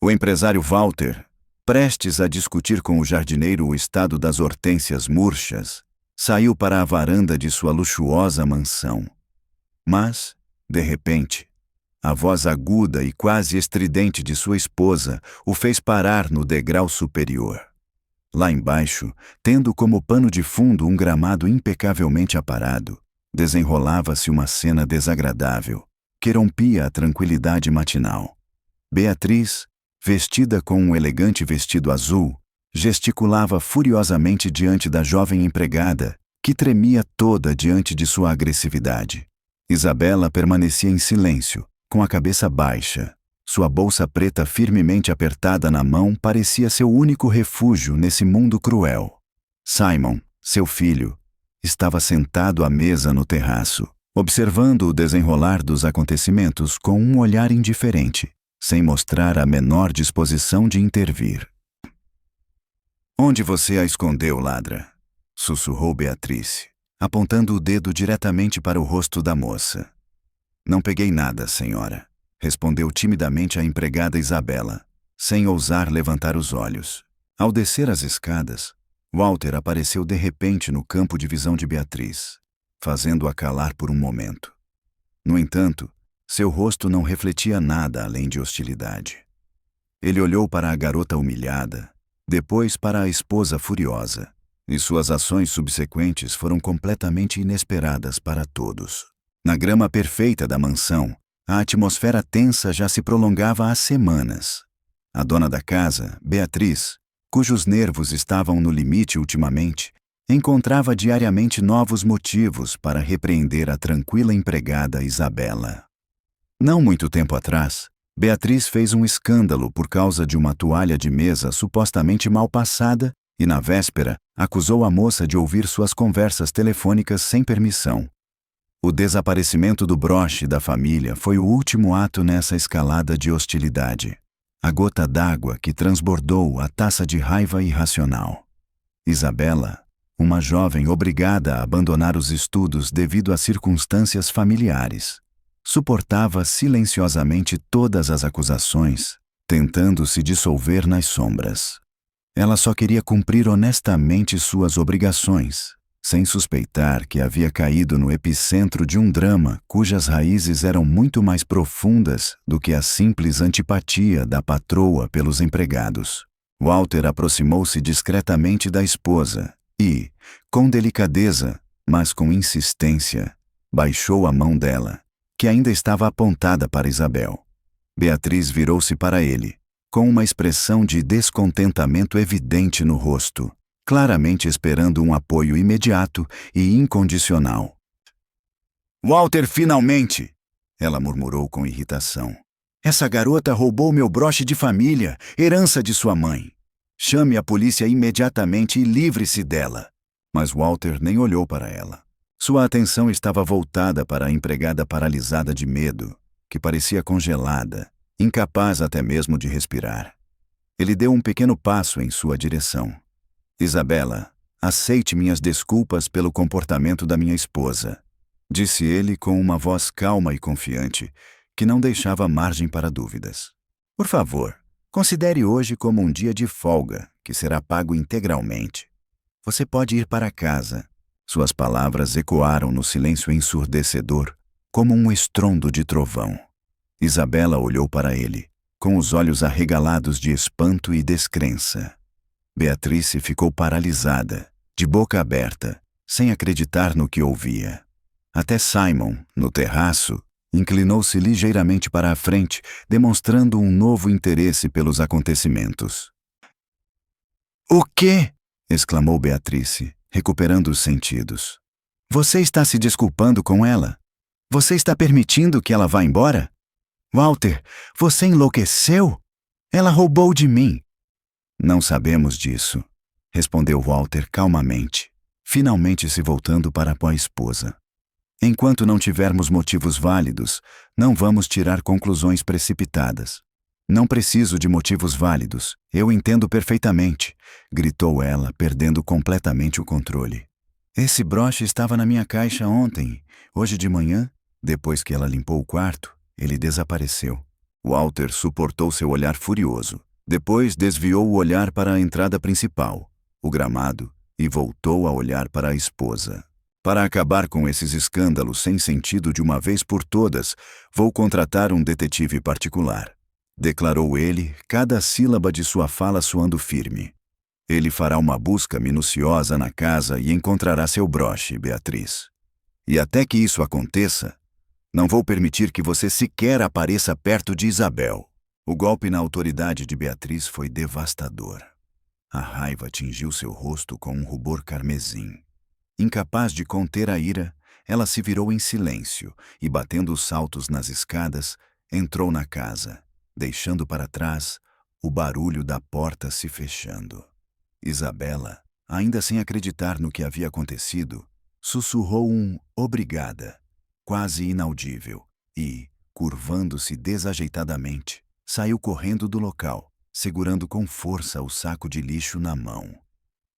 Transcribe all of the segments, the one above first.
O empresário Walter, prestes a discutir com o jardineiro o estado das hortênsias murchas, saiu para a varanda de sua luxuosa mansão. Mas, de repente, a voz aguda e quase estridente de sua esposa o fez parar no degrau superior. Lá embaixo, tendo como pano de fundo um gramado impecavelmente aparado, desenrolava-se uma cena desagradável, que rompia a tranquilidade matinal. Beatriz, vestida com um elegante vestido azul, gesticulava furiosamente diante da jovem empregada, que tremia toda diante de sua agressividade. Isabela permanecia em silêncio, com a cabeça baixa. Sua bolsa preta firmemente apertada na mão parecia seu único refúgio nesse mundo cruel. Simon, seu filho, estava sentado à mesa no terraço, observando o desenrolar dos acontecimentos com um olhar indiferente, sem mostrar a menor disposição de intervir. "Onde você a escondeu, ladra?" sussurrou Beatriz, apontando o dedo diretamente para o rosto da moça. "Não peguei nada, senhora", respondeu timidamente a empregada Isabela, sem ousar levantar os olhos. Ao descer as escadas, Walter apareceu de repente no campo de visão de Beatriz, fazendo-a calar por um momento. No entanto, seu rosto não refletia nada além de hostilidade. Ele olhou para a garota humilhada, depois para a esposa furiosa, e suas ações subsequentes foram completamente inesperadas para todos. Na grama perfeita da mansão, a atmosfera tensa já se prolongava há semanas. A dona da casa, Beatriz, cujos nervos estavam no limite ultimamente, encontrava diariamente novos motivos para repreender a tranquila empregada Isabela. Não muito tempo atrás, Beatriz fez um escândalo por causa de uma toalha de mesa supostamente mal passada e, na véspera, acusou a moça de ouvir suas conversas telefônicas sem permissão. O desaparecimento do broche da família foi o último ato nessa escalada de hostilidade. A gota d'água que transbordou a taça de raiva irracional. Isabela, uma jovem obrigada a abandonar os estudos devido a circunstâncias familiares, suportava silenciosamente todas as acusações, tentando se dissolver nas sombras. Ela só queria cumprir honestamente suas obrigações, sem suspeitar que havia caído no epicentro de um drama cujas raízes eram muito mais profundas do que a simples antipatia da patroa pelos empregados. Walter aproximou-se discretamente da esposa e, com delicadeza, mas com insistência, baixou a mão dela, que ainda estava apontada para Isabel. Beatriz virou-se para ele, com uma expressão de descontentamento evidente no rosto, claramente esperando um apoio imediato e incondicional. "Walter, finalmente!" ela murmurou com irritação. "Essa garota roubou meu broche de família, herança de sua mãe. Chame a polícia imediatamente e livre-se dela." Mas Walter nem olhou para ela. Sua atenção estava voltada para a empregada paralisada de medo, que parecia congelada, incapaz até mesmo de respirar. Ele deu um pequeno passo em sua direção. "Isabela, aceite minhas desculpas pelo comportamento da minha esposa", disse ele com uma voz calma e confiante, que não deixava margem para dúvidas. "Por favor, considere hoje como um dia de folga, que será pago integralmente. Você pode ir para casa." Suas palavras ecoaram no silêncio ensurdecedor, como um estrondo de trovão. Isabela olhou para ele, com os olhos arregalados de espanto e descrença. Beatriz ficou paralisada, de boca aberta, sem acreditar no que ouvia. Até Simon, no terraço, inclinou-se ligeiramente para a frente, demonstrando um novo interesse pelos acontecimentos. "O quê?" exclamou Beatriz, recuperando os sentidos. "Você está se desculpando com ela? Você está permitindo que ela vá embora? Walter, você enlouqueceu? Ela roubou de mim." "Não sabemos disso", respondeu Walter calmamente, finalmente se voltando para a esposa. "Enquanto não tivermos motivos válidos, não vamos tirar conclusões precipitadas." "Não preciso de motivos válidos, eu entendo perfeitamente", gritou ela, perdendo completamente o controle. "Esse broche estava na minha caixa ontem. Hoje de manhã, depois que ela limpou o quarto, ele desapareceu." Walter suportou seu olhar furioso. Depois desviou o olhar para a entrada principal, o gramado, e voltou a olhar para a esposa. Para acabar com esses escândalos sem sentido de uma vez por todas, vou contratar um detetive particular, declarou ele, cada sílaba de sua fala soando firme. Ele fará uma busca minuciosa na casa e encontrará seu broche, Beatriz. E até que isso aconteça, não vou permitir que você sequer apareça perto de Isabel. O golpe na autoridade de Beatriz foi devastador. A raiva tingiu seu rosto com um rubor carmesim. Incapaz de conter a ira, ela se virou em silêncio e, batendo os saltos nas escadas, entrou na casa, deixando para trás o barulho da porta se fechando. Isabela, ainda sem acreditar no que havia acontecido, sussurrou um "obrigada", quase inaudível, e, curvando-se desajeitadamente, saiu correndo do local, segurando com força o saco de lixo na mão.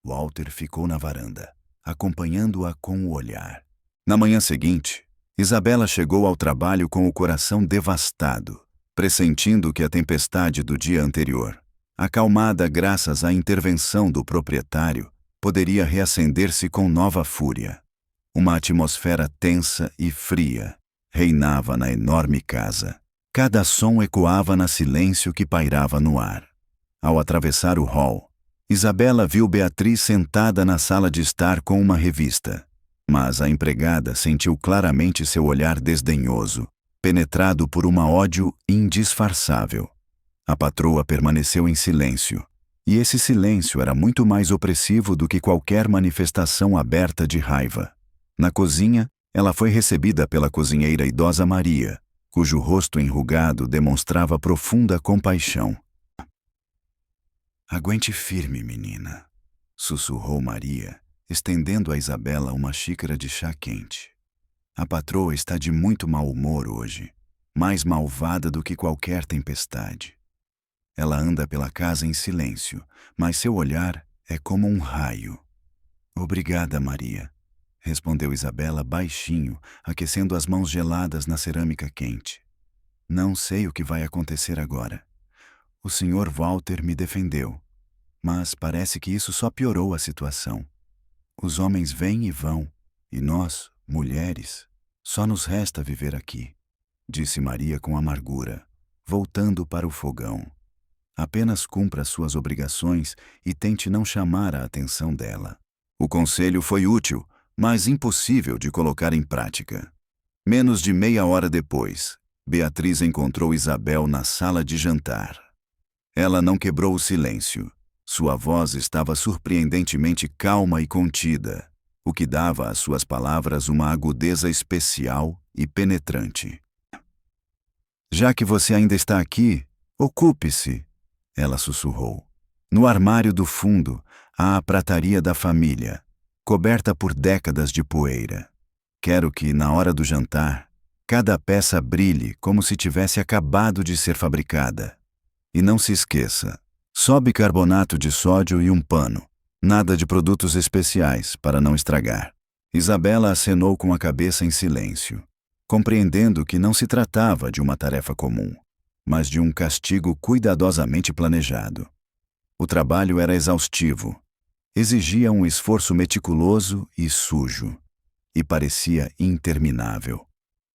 Walter ficou na varanda, acompanhando-a com o olhar. Na manhã seguinte, Isabela chegou ao trabalho com o coração devastado, pressentindo que a tempestade do dia anterior, acalmada graças à intervenção do proprietário, poderia reacender-se com nova fúria. Uma atmosfera tensa e fria reinava na enorme casa. Cada som ecoava no silêncio que pairava no ar. Ao atravessar o hall, Isabela viu Beatriz sentada na sala de estar com uma revista, mas a empregada sentiu claramente seu olhar desdenhoso, penetrado por um ódio indisfarçável. A patroa permaneceu em silêncio, e esse silêncio era muito mais opressivo do que qualquer manifestação aberta de raiva. Na cozinha, ela foi recebida pela cozinheira idosa Maria, cujo rosto enrugado demonstrava profunda compaixão. "Aguente firme, menina", sussurrou Maria, estendendo a Isabela uma xícara de chá quente. "A patroa está de muito mau humor hoje, mais malvada do que qualquer tempestade. Ela anda pela casa em silêncio, mas seu olhar é como um raio." "Obrigada, Maria", respondeu Isabela baixinho, aquecendo as mãos geladas na cerâmica quente. "Não sei o que vai acontecer agora. O Sr. Walter me defendeu, mas parece que isso só piorou a situação. Os homens vêm e vão, e nós, mulheres, só nos resta viver aqui", disse Maria com amargura, voltando para o fogão. "Apenas cumpra suas obrigações e tente não chamar a atenção dela." O conselho foi útil, mas impossível de colocar em prática. Menos de meia hora depois, Beatriz encontrou Isabel na sala de jantar. Ela não quebrou o silêncio. Sua voz estava surpreendentemente calma e contida, o que dava às suas palavras uma agudeza especial e penetrante. "Já que você ainda está aqui, ocupe-se", ela sussurrou. "No armário do fundo há a prataria da família, coberta por décadas de poeira. Quero que, na hora do jantar, cada peça brilhe como se tivesse acabado de ser fabricada. E não se esqueça, só bicarbonato de sódio e um pano. Nada de produtos especiais para não estragar." Isabela acenou com a cabeça em silêncio, compreendendo que não se tratava de uma tarefa comum, mas de um castigo cuidadosamente planejado. O trabalho era exaustivo, exigia um esforço meticuloso e sujo, e parecia interminável.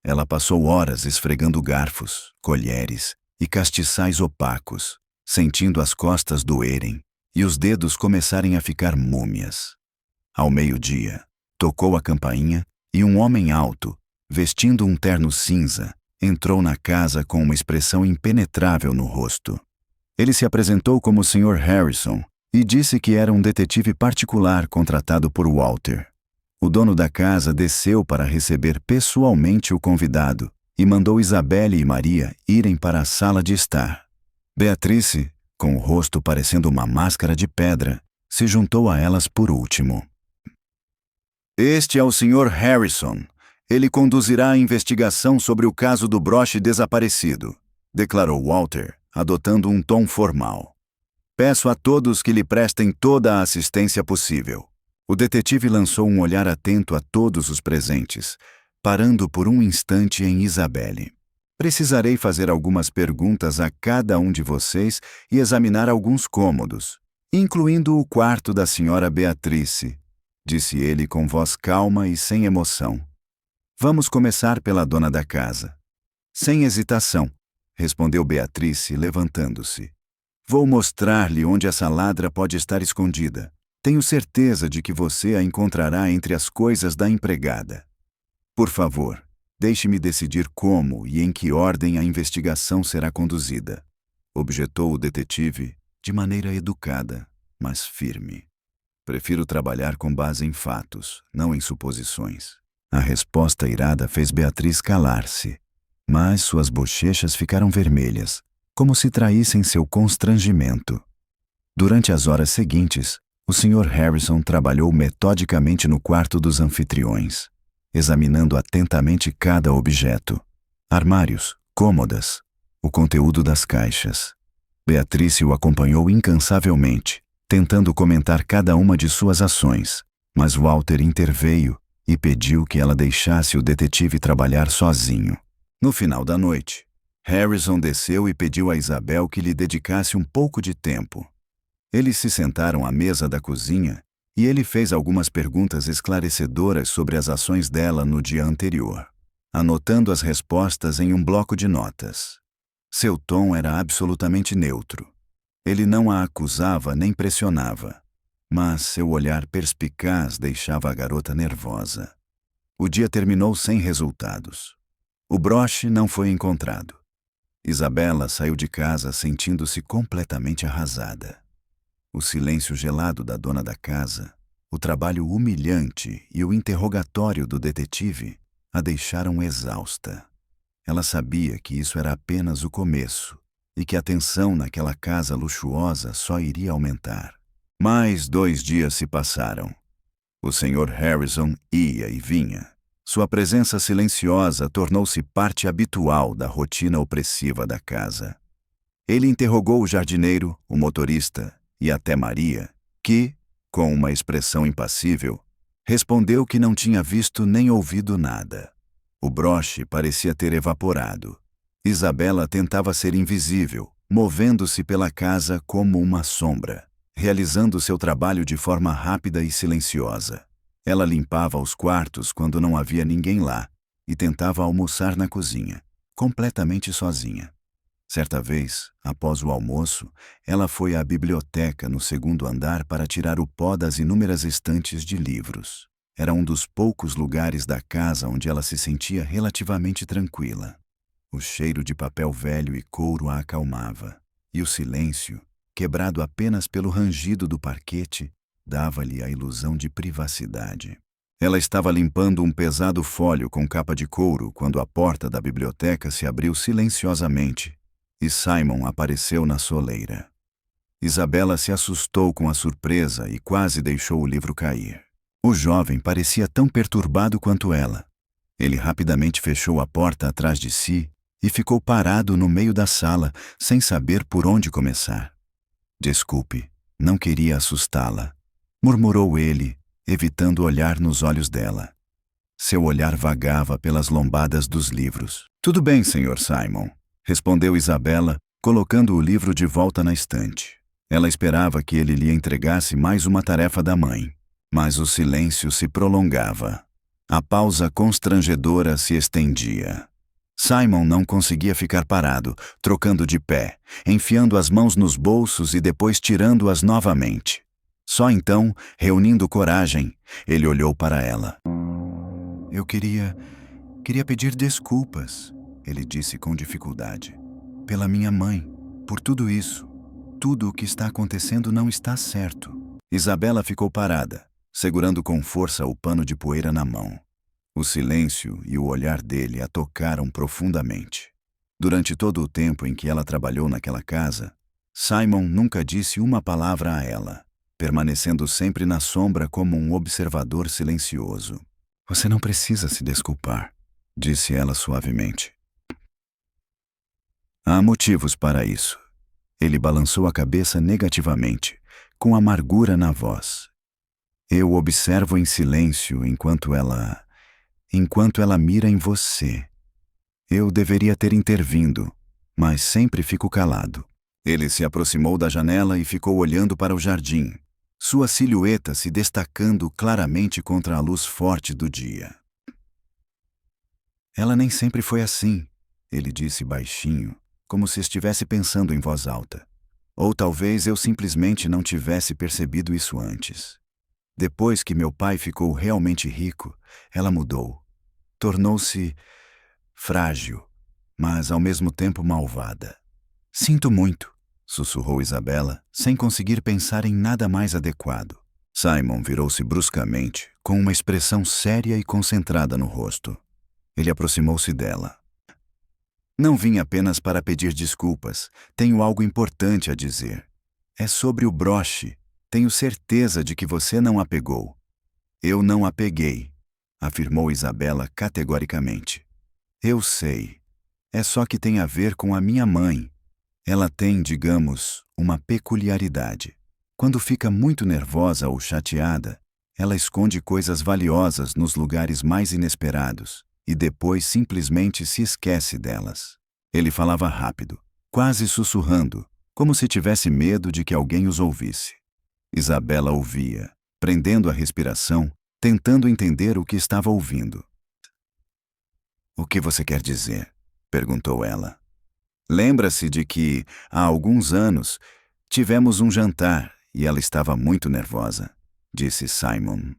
Ela passou horas esfregando garfos, colheres e castiçais opacos, sentindo as costas doerem e os dedos começarem a ficar múmias. Ao meio-dia, tocou a campainha e um homem alto, vestindo um terno cinza, entrou na casa com uma expressão impenetrável no rosto. Ele se apresentou como Sr. Harrison e disse que era um detetive particular contratado por Walter. O dono da casa desceu para receber pessoalmente o convidado e mandou Isabelle e Maria irem para a sala de estar. Beatrice, com o rosto parecendo uma máscara de pedra, se juntou a elas por último. "Este é o Sr. Harrison. Ele conduzirá a investigação sobre o caso do broche desaparecido", declarou Walter, adotando um tom formal. "Peço a todos que lhe prestem toda a assistência possível." O detetive lançou um olhar atento a todos os presentes, parando por um instante em Isabelle. Precisarei fazer algumas perguntas a cada um de vocês e examinar alguns cômodos, incluindo o quarto da senhora Beatrice, disse ele com voz calma e sem emoção. Vamos começar pela dona da casa. Sem hesitação, respondeu Beatrice, levantando-se. Vou mostrar-lhe onde essa ladra pode estar escondida. Tenho certeza de que você a encontrará entre as coisas da empregada. Por favor, deixe-me decidir como e em que ordem a investigação será conduzida, objetou o detetive, de maneira educada, mas firme. Prefiro trabalhar com base em fatos, não em suposições. A resposta irada fez Beatriz calar-se, mas suas bochechas ficaram vermelhas, como se traíssem seu constrangimento. Durante as horas seguintes, o Sr. Harrison trabalhou metodicamente no quarto dos anfitriões, examinando atentamente cada objeto: armários, cômodas, o conteúdo das caixas. Beatrice o acompanhou incansavelmente, tentando comentar cada uma de suas ações, mas Walter interveio e pediu que ela deixasse o detetive trabalhar sozinho. No final da noite, Harrison desceu e pediu a Isabel que lhe dedicasse um pouco de tempo. Eles se sentaram à mesa da cozinha e ele fez algumas perguntas esclarecedoras sobre as ações dela no dia anterior, anotando as respostas em um bloco de notas. Seu tom era absolutamente neutro. Ele não a acusava nem pressionava, mas seu olhar perspicaz deixava a garota nervosa. O dia terminou sem resultados. O broche não foi encontrado. Isabela saiu de casa sentindo-se completamente arrasada. O silêncio gelado da dona da casa, o trabalho humilhante e o interrogatório do detetive a deixaram exausta. Ela sabia que isso era apenas o começo e que a tensão naquela casa luxuosa só iria aumentar. Mais 2 dias se passaram. O Sr. Harrison ia e vinha. Sua presença silenciosa tornou-se parte habitual da rotina opressiva da casa. Ele interrogou o jardineiro, o motorista e até Maria, que, com uma expressão impassível, respondeu que não tinha visto nem ouvido nada. O broche parecia ter evaporado. Isabela tentava ser invisível, movendo-se pela casa como uma sombra, realizando seu trabalho de forma rápida e silenciosa. Ela limpava os quartos quando não havia ninguém lá e tentava almoçar na cozinha, completamente sozinha. Certa vez, após o almoço, ela foi à biblioteca no 2º andar para tirar o pó das inúmeras estantes de livros. Era um dos poucos lugares da casa onde ela se sentia relativamente tranquila. O cheiro de papel velho e couro a acalmava, e o silêncio, quebrado apenas pelo rangido do parquete, dava-lhe a ilusão de privacidade. Ela estava limpando um pesado folho com capa de couro quando a porta da biblioteca se abriu silenciosamente e Simon apareceu na soleira. Isabela se assustou com a surpresa e quase deixou o livro cair. O jovem parecia tão perturbado quanto ela. Ele rapidamente fechou a porta atrás de si e ficou parado no meio da sala, sem saber por onde começar. Desculpe, não queria assustá-la, murmurou ele, evitando olhar nos olhos dela. Seu olhar vagava pelas lombadas dos livros. Tudo bem, Sr. Simon, respondeu Isabela, colocando o livro de volta na estante. Ela esperava que ele lhe entregasse mais uma tarefa da mãe, mas o silêncio se prolongava. A pausa constrangedora se estendia. Simon não conseguia ficar parado, trocando de pé, enfiando as mãos nos bolsos e depois tirando-as novamente. Só então, reunindo coragem, ele olhou para ela. Eu queria pedir desculpas, ele disse com dificuldade. Pela minha mãe, por tudo isso. Tudo o que está acontecendo não está certo. Isabela ficou parada, segurando com força o pano de poeira na mão. O silêncio e o olhar dele a tocaram profundamente. Durante todo o tempo em que ela trabalhou naquela casa, Simon nunca disse uma palavra a ela, permanecendo sempre na sombra como um observador silencioso. Você não precisa se desculpar, disse ela suavemente. Há motivos para isso. Ele balançou a cabeça negativamente, com amargura na voz. Eu observo em silêncio enquanto ela mira em você. Eu deveria ter intervindo, mas sempre fico calado. Ele se aproximou da janela e ficou olhando para o jardim, sua silhueta se destacando claramente contra a luz forte do dia. Ela nem sempre foi assim, ele disse baixinho, como se estivesse pensando em voz alta. Ou talvez eu simplesmente não tivesse percebido isso antes. Depois que meu pai ficou realmente rico, ela mudou. Tornou-se frágil, mas ao mesmo tempo malvada. Sinto muito, sussurrou Isabela, sem conseguir pensar em nada mais adequado. Simon virou-se bruscamente, com uma expressão séria e concentrada no rosto. Ele aproximou-se dela. Não vim apenas para pedir desculpas. Tenho algo importante a dizer. É sobre o broche. Tenho certeza de que você não a pegou. Eu não a peguei, afirmou Isabela categoricamente. Eu sei. É só que tem a ver com a minha mãe. Ela tem, digamos, uma peculiaridade. Quando fica muito nervosa ou chateada, ela esconde coisas valiosas nos lugares mais inesperados e depois simplesmente se esquece delas. Ele falava rápido, quase sussurrando, como se tivesse medo de que alguém os ouvisse. Isabela ouvia, prendendo a respiração, tentando entender o que estava ouvindo. "O que você quer dizer?" perguntou ela. "Lembra-se de que, há alguns anos, tivemos um jantar e ela estava muito nervosa", disse Simon.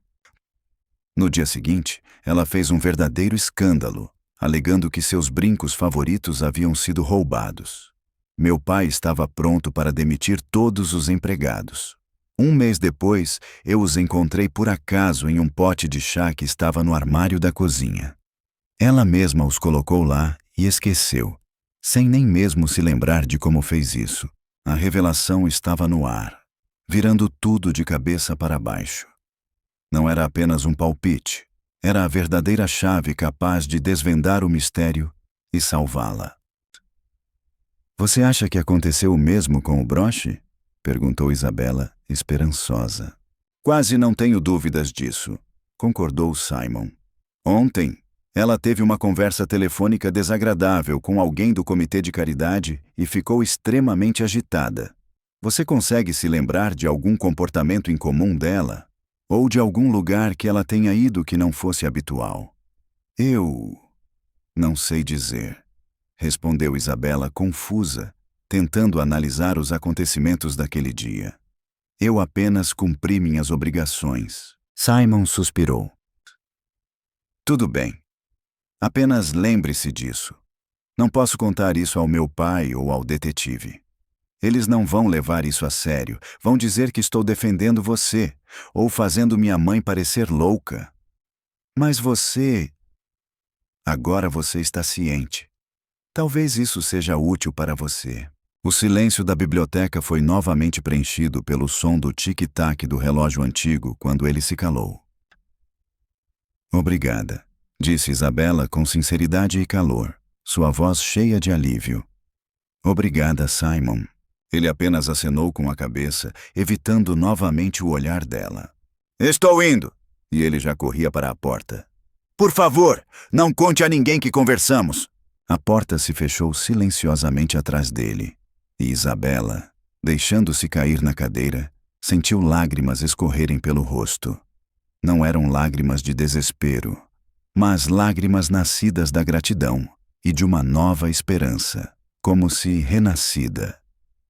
No dia seguinte, ela fez um verdadeiro escândalo, alegando que seus brincos favoritos haviam sido roubados. Meu pai estava pronto para demitir todos os empregados. Um mês depois, eu os encontrei por acaso em um pote de chá que estava no armário da cozinha. Ela mesma os colocou lá e esqueceu, sem nem mesmo se lembrar de como fez isso. A revelação estava no ar, virando tudo de cabeça para baixo. Não era apenas um palpite, era a verdadeira chave capaz de desvendar o mistério e salvá-la. "Você acha que aconteceu o mesmo com o broche?" perguntou Isabela, esperançosa. "Quase não tenho dúvidas disso", concordou Simon. "Ontem, ela teve uma conversa telefônica desagradável com alguém do comitê de caridade e ficou extremamente agitada. Você consegue se lembrar de algum comportamento incomum dela? Ou de algum lugar que ela tenha ido que não fosse habitual?" "Eu não sei dizer", respondeu Isabela confusa, tentando analisar os acontecimentos daquele dia. "Eu apenas cumpri minhas obrigações." Simon suspirou. "Tudo bem. Apenas lembre-se disso. Não posso contar isso ao meu pai ou ao detetive. Eles não vão levar isso a sério. Vão dizer que estou defendendo você, ou fazendo minha mãe parecer louca. Mas você... Agora você está ciente. Talvez isso seja útil para você." O silêncio da biblioteca foi novamente preenchido pelo som do tic-tac do relógio antigo quando ele se calou. "Obrigada", disse Isabela com sinceridade e calor, sua voz cheia de alívio. "Obrigada, Simon." Ele apenas acenou com a cabeça, evitando novamente o olhar dela. "Estou indo!" E ele já corria para a porta. "Por favor, não conte a ninguém que conversamos!" A porta se fechou silenciosamente atrás dele, e Isabela, deixando-se cair na cadeira, sentiu lágrimas escorrerem pelo rosto. Não eram lágrimas de desespero, mas lágrimas nascidas da gratidão e de uma nova esperança, como se renascida.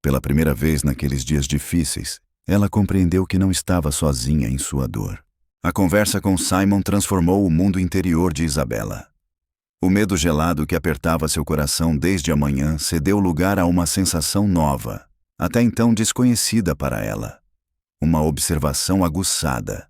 Pela primeira vez naqueles dias difíceis, ela compreendeu que não estava sozinha em sua dor. A conversa com Simon transformou o mundo interior de Isabela. O medo gelado que apertava seu coração desde a manhã cedeu lugar a uma sensação nova, até então desconhecida para ela. Uma observação aguçada.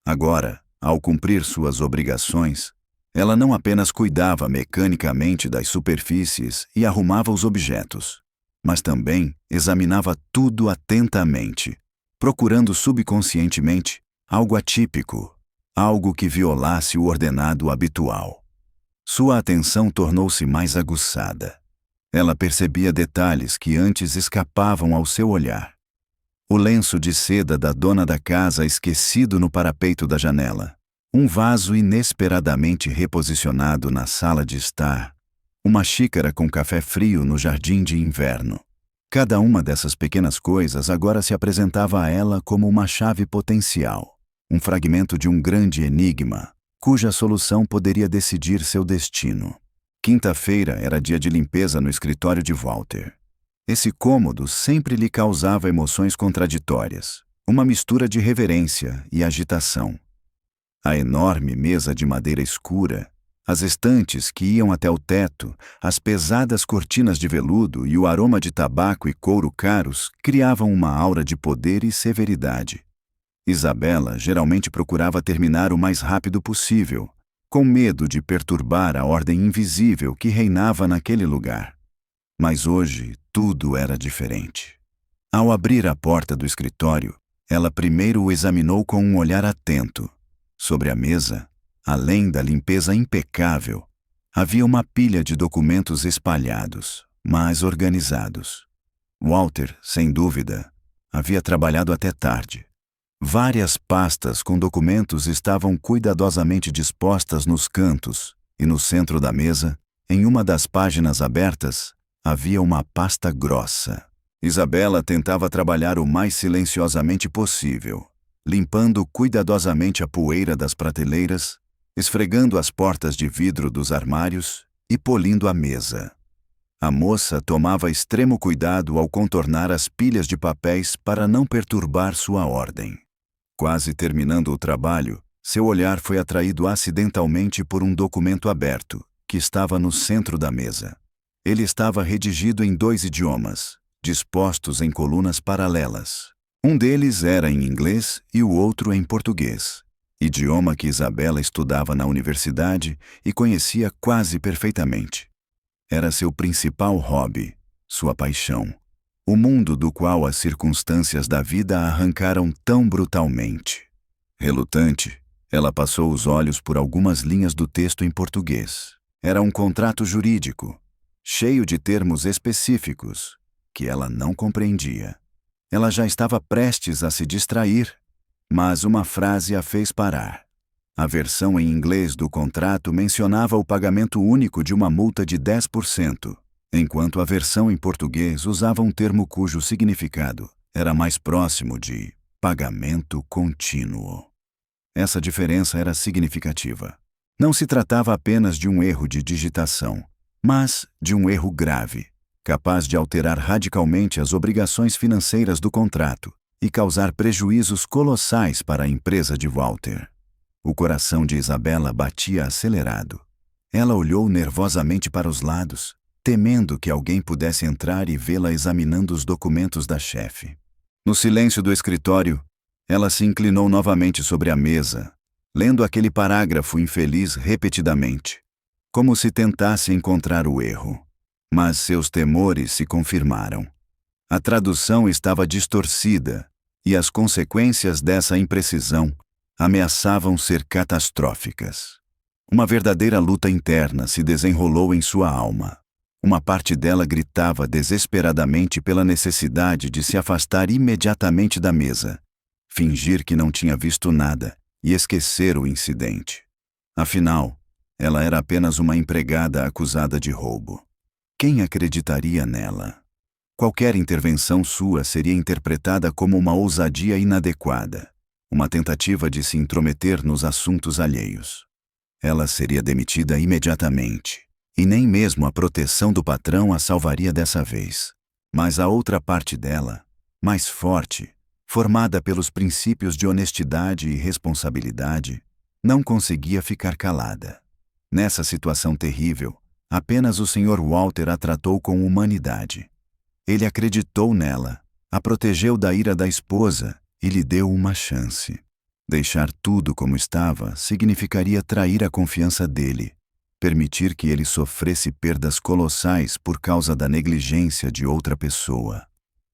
Agora, ao cumprir suas obrigações, ela não apenas cuidava mecanicamente das superfícies e arrumava os objetos, mas também examinava tudo atentamente, procurando subconscientemente algo atípico, algo que violasse o ordenado habitual. Sua atenção tornou-se mais aguçada. Ela percebia detalhes que antes escapavam ao seu olhar. O lenço de seda da dona da casa esquecido no parapeito da janela, um vaso inesperadamente reposicionado na sala de estar, uma xícara com café frio no jardim de inverno. Cada uma dessas pequenas coisas agora se apresentava a ela como uma chave potencial, um fragmento de um grande enigma, cuja solução poderia decidir seu destino. Quinta-feira era dia de limpeza no escritório de Walter. Esse cômodo sempre lhe causava emoções contraditórias, uma mistura de reverência e agitação. A enorme mesa de madeira escura, as estantes que iam até o teto, as pesadas cortinas de veludo e o aroma de tabaco e couro caros criavam uma aura de poder e severidade. Isabela geralmente procurava terminar o mais rápido possível, com medo de perturbar a ordem invisível que reinava naquele lugar. Mas hoje tudo era diferente. Ao abrir a porta do escritório, ela primeiro o examinou com um olhar atento. Sobre a mesa, além da limpeza impecável, havia uma pilha de documentos espalhados, mas organizados. Walter, sem dúvida, havia trabalhado até tarde. Várias pastas com documentos estavam cuidadosamente dispostas nos cantos, e no centro da mesa, em uma das páginas abertas, havia uma pasta grossa. Isabela tentava trabalhar o mais silenciosamente possível, limpando cuidadosamente a poeira das prateleiras, esfregando as portas de vidro dos armários e polindo a mesa. A moça tomava extremo cuidado ao contornar as pilhas de papéis para não perturbar sua ordem. Quase terminando o trabalho, seu olhar foi atraído acidentalmente por um documento aberto, que estava no centro da mesa. Ele estava redigido em 2 idiomas, dispostos em colunas paralelas. Um deles era em inglês e o outro em português, idioma que Isabela estudava na universidade e conhecia quase perfeitamente. Era seu principal hobby, sua paixão, o mundo do qual as circunstâncias da vida a arrancaram tão brutalmente. Relutante, ela passou os olhos por algumas linhas do texto em português. Era um contrato jurídico, cheio de termos específicos, que ela não compreendia. Ela já estava prestes a se distrair, mas uma frase a fez parar. A versão em inglês do contrato mencionava o pagamento único de uma multa de 10%, enquanto a versão em português usava um termo cujo significado era mais próximo de pagamento contínuo. Essa diferença era significativa. Não se tratava apenas de um erro de digitação, mas de um erro grave, capaz de alterar radicalmente as obrigações financeiras do contrato e causar prejuízos colossais para a empresa de Walter. O coração de Isabela batia acelerado. Ela olhou nervosamente para os lados, temendo que alguém pudesse entrar e vê-la examinando os documentos da chefe. No silêncio do escritório, ela se inclinou novamente sobre a mesa, lendo aquele parágrafo infeliz repetidamente, como se tentasse encontrar o erro. Mas seus temores se confirmaram. A tradução estava distorcida, e as consequências dessa imprecisão ameaçavam ser catastróficas. Uma verdadeira luta interna se desenrolou em sua alma. Uma parte dela gritava desesperadamente pela necessidade de se afastar imediatamente da mesa, fingir que não tinha visto nada e esquecer o incidente. Afinal, ela era apenas uma empregada acusada de roubo. Quem acreditaria nela? Qualquer intervenção sua seria interpretada como uma ousadia inadequada, uma tentativa de se intrometer nos assuntos alheios. Ela seria demitida imediatamente, e nem mesmo a proteção do patrão a salvaria dessa vez. Mas a outra parte dela, mais forte, formada pelos princípios de honestidade e responsabilidade, não conseguia ficar calada. Nessa situação terrível, apenas o Sr. Walter a tratou com humanidade. Ele acreditou nela, a protegeu da ira da esposa e lhe deu uma chance. Deixar tudo como estava significaria trair a confiança dele, permitir que ele sofresse perdas colossais por causa da negligência de outra pessoa.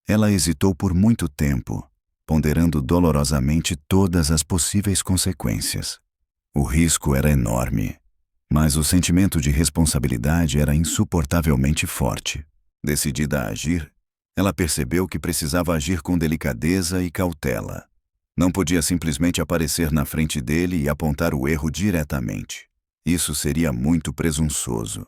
Ela hesitou por muito tempo, ponderando dolorosamente todas as possíveis consequências. O risco era enorme, mas o sentimento de responsabilidade era insuportavelmente forte. Decidida a agir, ela percebeu que precisava agir com delicadeza e cautela. Não podia simplesmente aparecer na frente dele e apontar o erro diretamente. Isso seria muito presunçoso.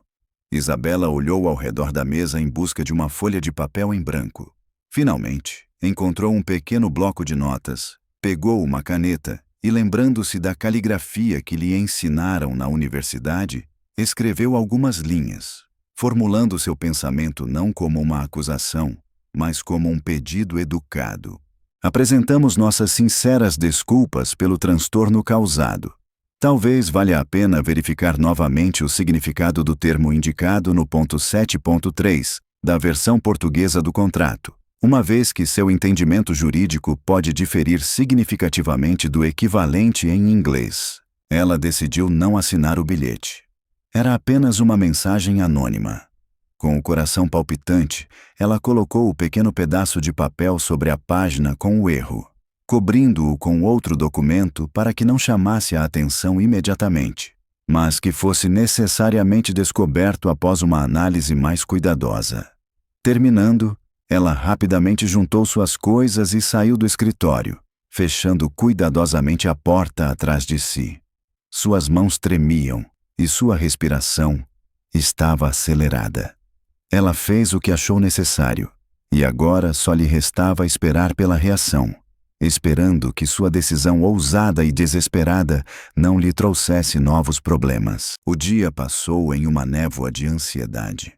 Isabela olhou ao redor da mesa em busca de uma folha de papel em branco. Finalmente, encontrou um pequeno bloco de notas, pegou uma caneta e, lembrando-se da caligrafia que lhe ensinaram na universidade, escreveu algumas linhas, formulando seu pensamento não como uma acusação, mas como um pedido educado. Apresentamos nossas sinceras desculpas pelo transtorno causado. Talvez valha a pena verificar novamente o significado do termo indicado no ponto 7.3 da versão portuguesa do contrato, uma vez que seu entendimento jurídico pode diferir significativamente do equivalente em inglês. Ela decidiu não assinar o bilhete. Era apenas uma mensagem anônima. Com o coração palpitante, ela colocou o pequeno pedaço de papel sobre a página com o erro, cobrindo-o com outro documento para que não chamasse a atenção imediatamente, mas que fosse necessariamente descoberto após uma análise mais cuidadosa. Terminando, ela rapidamente juntou suas coisas e saiu do escritório, fechando cuidadosamente a porta atrás de si. Suas mãos tremiam e sua respiração estava acelerada. Ela fez o que achou necessário, e agora só lhe restava esperar pela reação, esperando que sua decisão ousada e desesperada não lhe trouxesse novos problemas. O dia passou em uma névoa de ansiedade.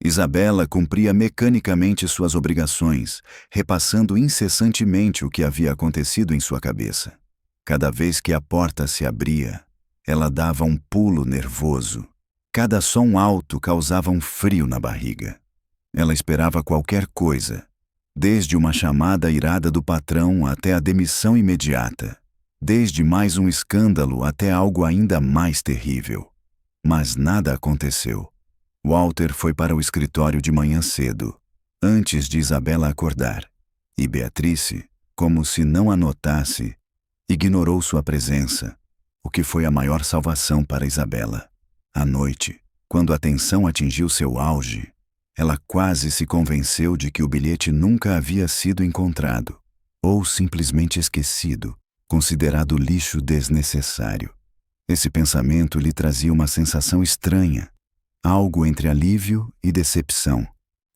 Isabela cumpria mecanicamente suas obrigações, repassando incessantemente o que havia acontecido em sua cabeça. Cada vez que a porta se abria, ela dava um pulo nervoso. Cada som alto causava um frio na barriga. Ela esperava qualquer coisa, desde uma chamada irada do patrão até a demissão imediata, desde mais um escândalo até algo ainda mais terrível. Mas nada aconteceu. Walter foi para o escritório de manhã cedo, antes de Isabela acordar, e Beatrice, como se não a notasse, ignorou sua presença, o que foi a maior salvação para Isabela. À noite, quando a tensão atingiu seu auge, ela quase se convenceu de que o bilhete nunca havia sido encontrado, ou simplesmente esquecido, considerado lixo desnecessário. Esse pensamento lhe trazia uma sensação estranha, algo entre alívio e decepção.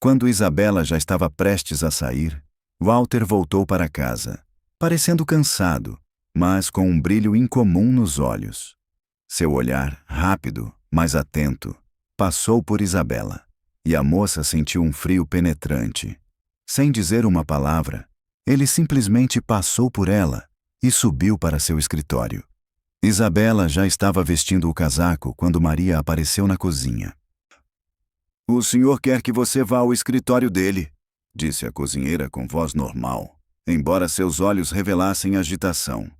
Quando Isabela já estava prestes a sair, Walter voltou para casa, parecendo cansado, mas com um brilho incomum nos olhos. Seu olhar, rápido, mas atento, passou por Isabela, e a moça sentiu um frio penetrante. Sem dizer uma palavra, ele simplesmente passou por ela e subiu para seu escritório. Isabela já estava vestindo o casaco quando Maria apareceu na cozinha. "O senhor quer que você vá ao escritório dele", disse a cozinheira com voz normal, embora seus olhos revelassem agitação.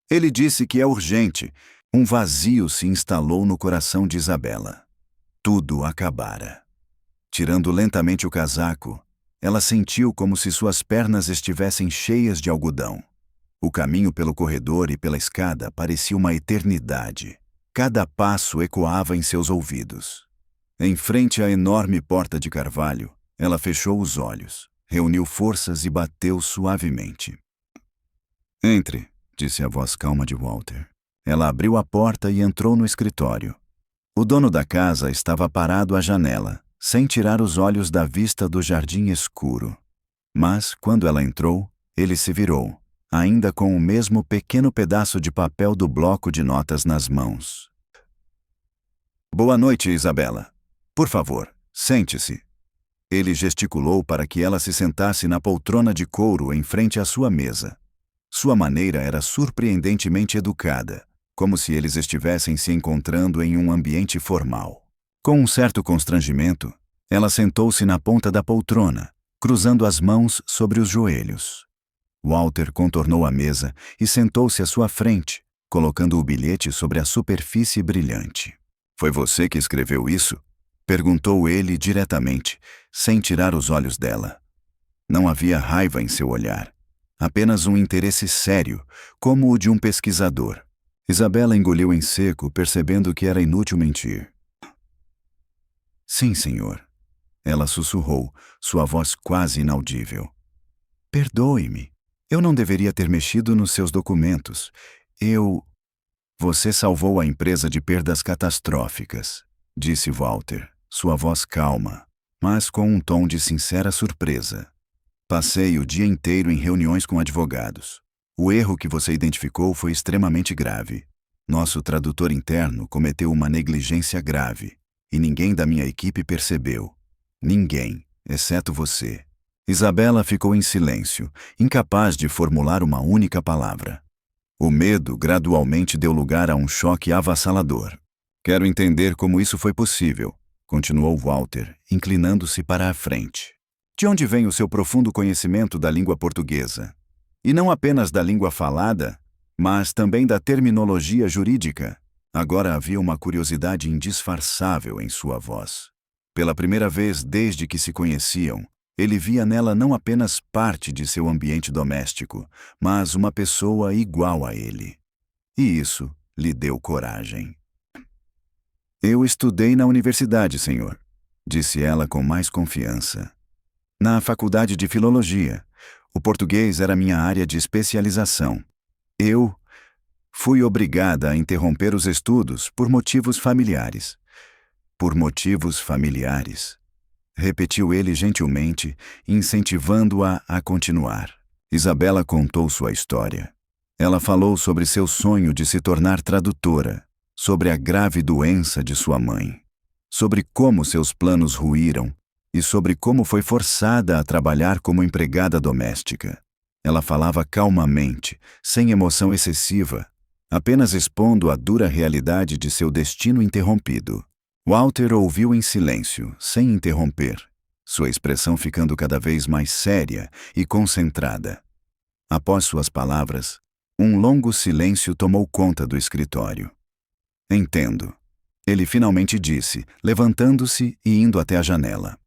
"Ele disse que é urgente." Um vazio se instalou no coração de Isabela. Tudo acabara. Tirando lentamente o casaco, ela sentiu como se suas pernas estivessem cheias de algodão. O caminho pelo corredor e pela escada parecia uma eternidade. Cada passo ecoava em seus ouvidos. Em frente à enorme porta de carvalho, ela fechou os olhos, reuniu forças e bateu suavemente. "Entre", disse a voz calma de Walter. Ela abriu a porta e entrou no escritório. O dono da casa estava parado à janela, sem tirar os olhos da vista do jardim escuro. Mas, quando ela entrou, ele se virou, ainda com o mesmo pequeno pedaço de papel do bloco de notas nas mãos. "Boa noite, Isabela. Por favor, sente-se." Ele gesticulou para que ela se sentasse na poltrona de couro em frente à sua mesa. Sua maneira era surpreendentemente educada, como se eles estivessem se encontrando em um ambiente formal. Com um certo constrangimento, ela sentou-se na ponta da poltrona, cruzando as mãos sobre os joelhos. Walter contornou a mesa e sentou-se à sua frente, colocando o bilhete sobre a superfície brilhante. "Foi você que escreveu isso?" perguntou ele diretamente, sem tirar os olhos dela. Não havia raiva em seu olhar, apenas um interesse sério, como o de um pesquisador. Isabela engoliu em seco, percebendo que era inútil mentir. "Sim, senhor." Ela sussurrou, sua voz quase inaudível. "Perdoe-me. Eu não deveria ter mexido nos seus documentos. Você salvou a empresa de perdas catastróficas", disse Walter, sua voz calma, mas com um tom de sincera surpresa. Passei o dia inteiro em reuniões com advogados. O erro que você identificou foi extremamente grave. Nosso tradutor interno cometeu uma negligência grave, e ninguém da minha equipe percebeu. Ninguém, exceto você. Isabela ficou em silêncio, incapaz de formular uma única palavra. O medo gradualmente deu lugar a um choque avassalador. Quero entender como isso foi possível, continuou Walter, inclinando-se para a frente. De onde vem o seu profundo conhecimento da língua portuguesa? E não apenas da língua falada, mas também da terminologia jurídica. Agora havia uma curiosidade indisfarçável em sua voz. Pela primeira vez desde que se conheciam, ele via nela não apenas parte de seu ambiente doméstico, mas uma pessoa igual a ele. E isso lhe deu coragem. Eu estudei na universidade, senhor, disse ela com mais confiança. Na faculdade de filologia. O português era minha área de especialização. Eu fui obrigada a interromper os estudos por motivos familiares. Por motivos familiares, repetiu ele gentilmente, incentivando-a a continuar. Isabela contou sua história. Ela falou sobre seu sonho de se tornar tradutora, sobre a grave doença de sua mãe, sobre como seus planos ruíram e sobre como foi forçada a trabalhar como empregada doméstica. Ela falava calmamente, sem emoção excessiva, apenas expondo a dura realidade de seu destino interrompido. Walter ouviu em silêncio, sem interromper, sua expressão ficando cada vez mais séria e concentrada. Após suas palavras, um longo silêncio tomou conta do escritório. Entendo, ele finalmente disse, levantando-se e indo até a janela.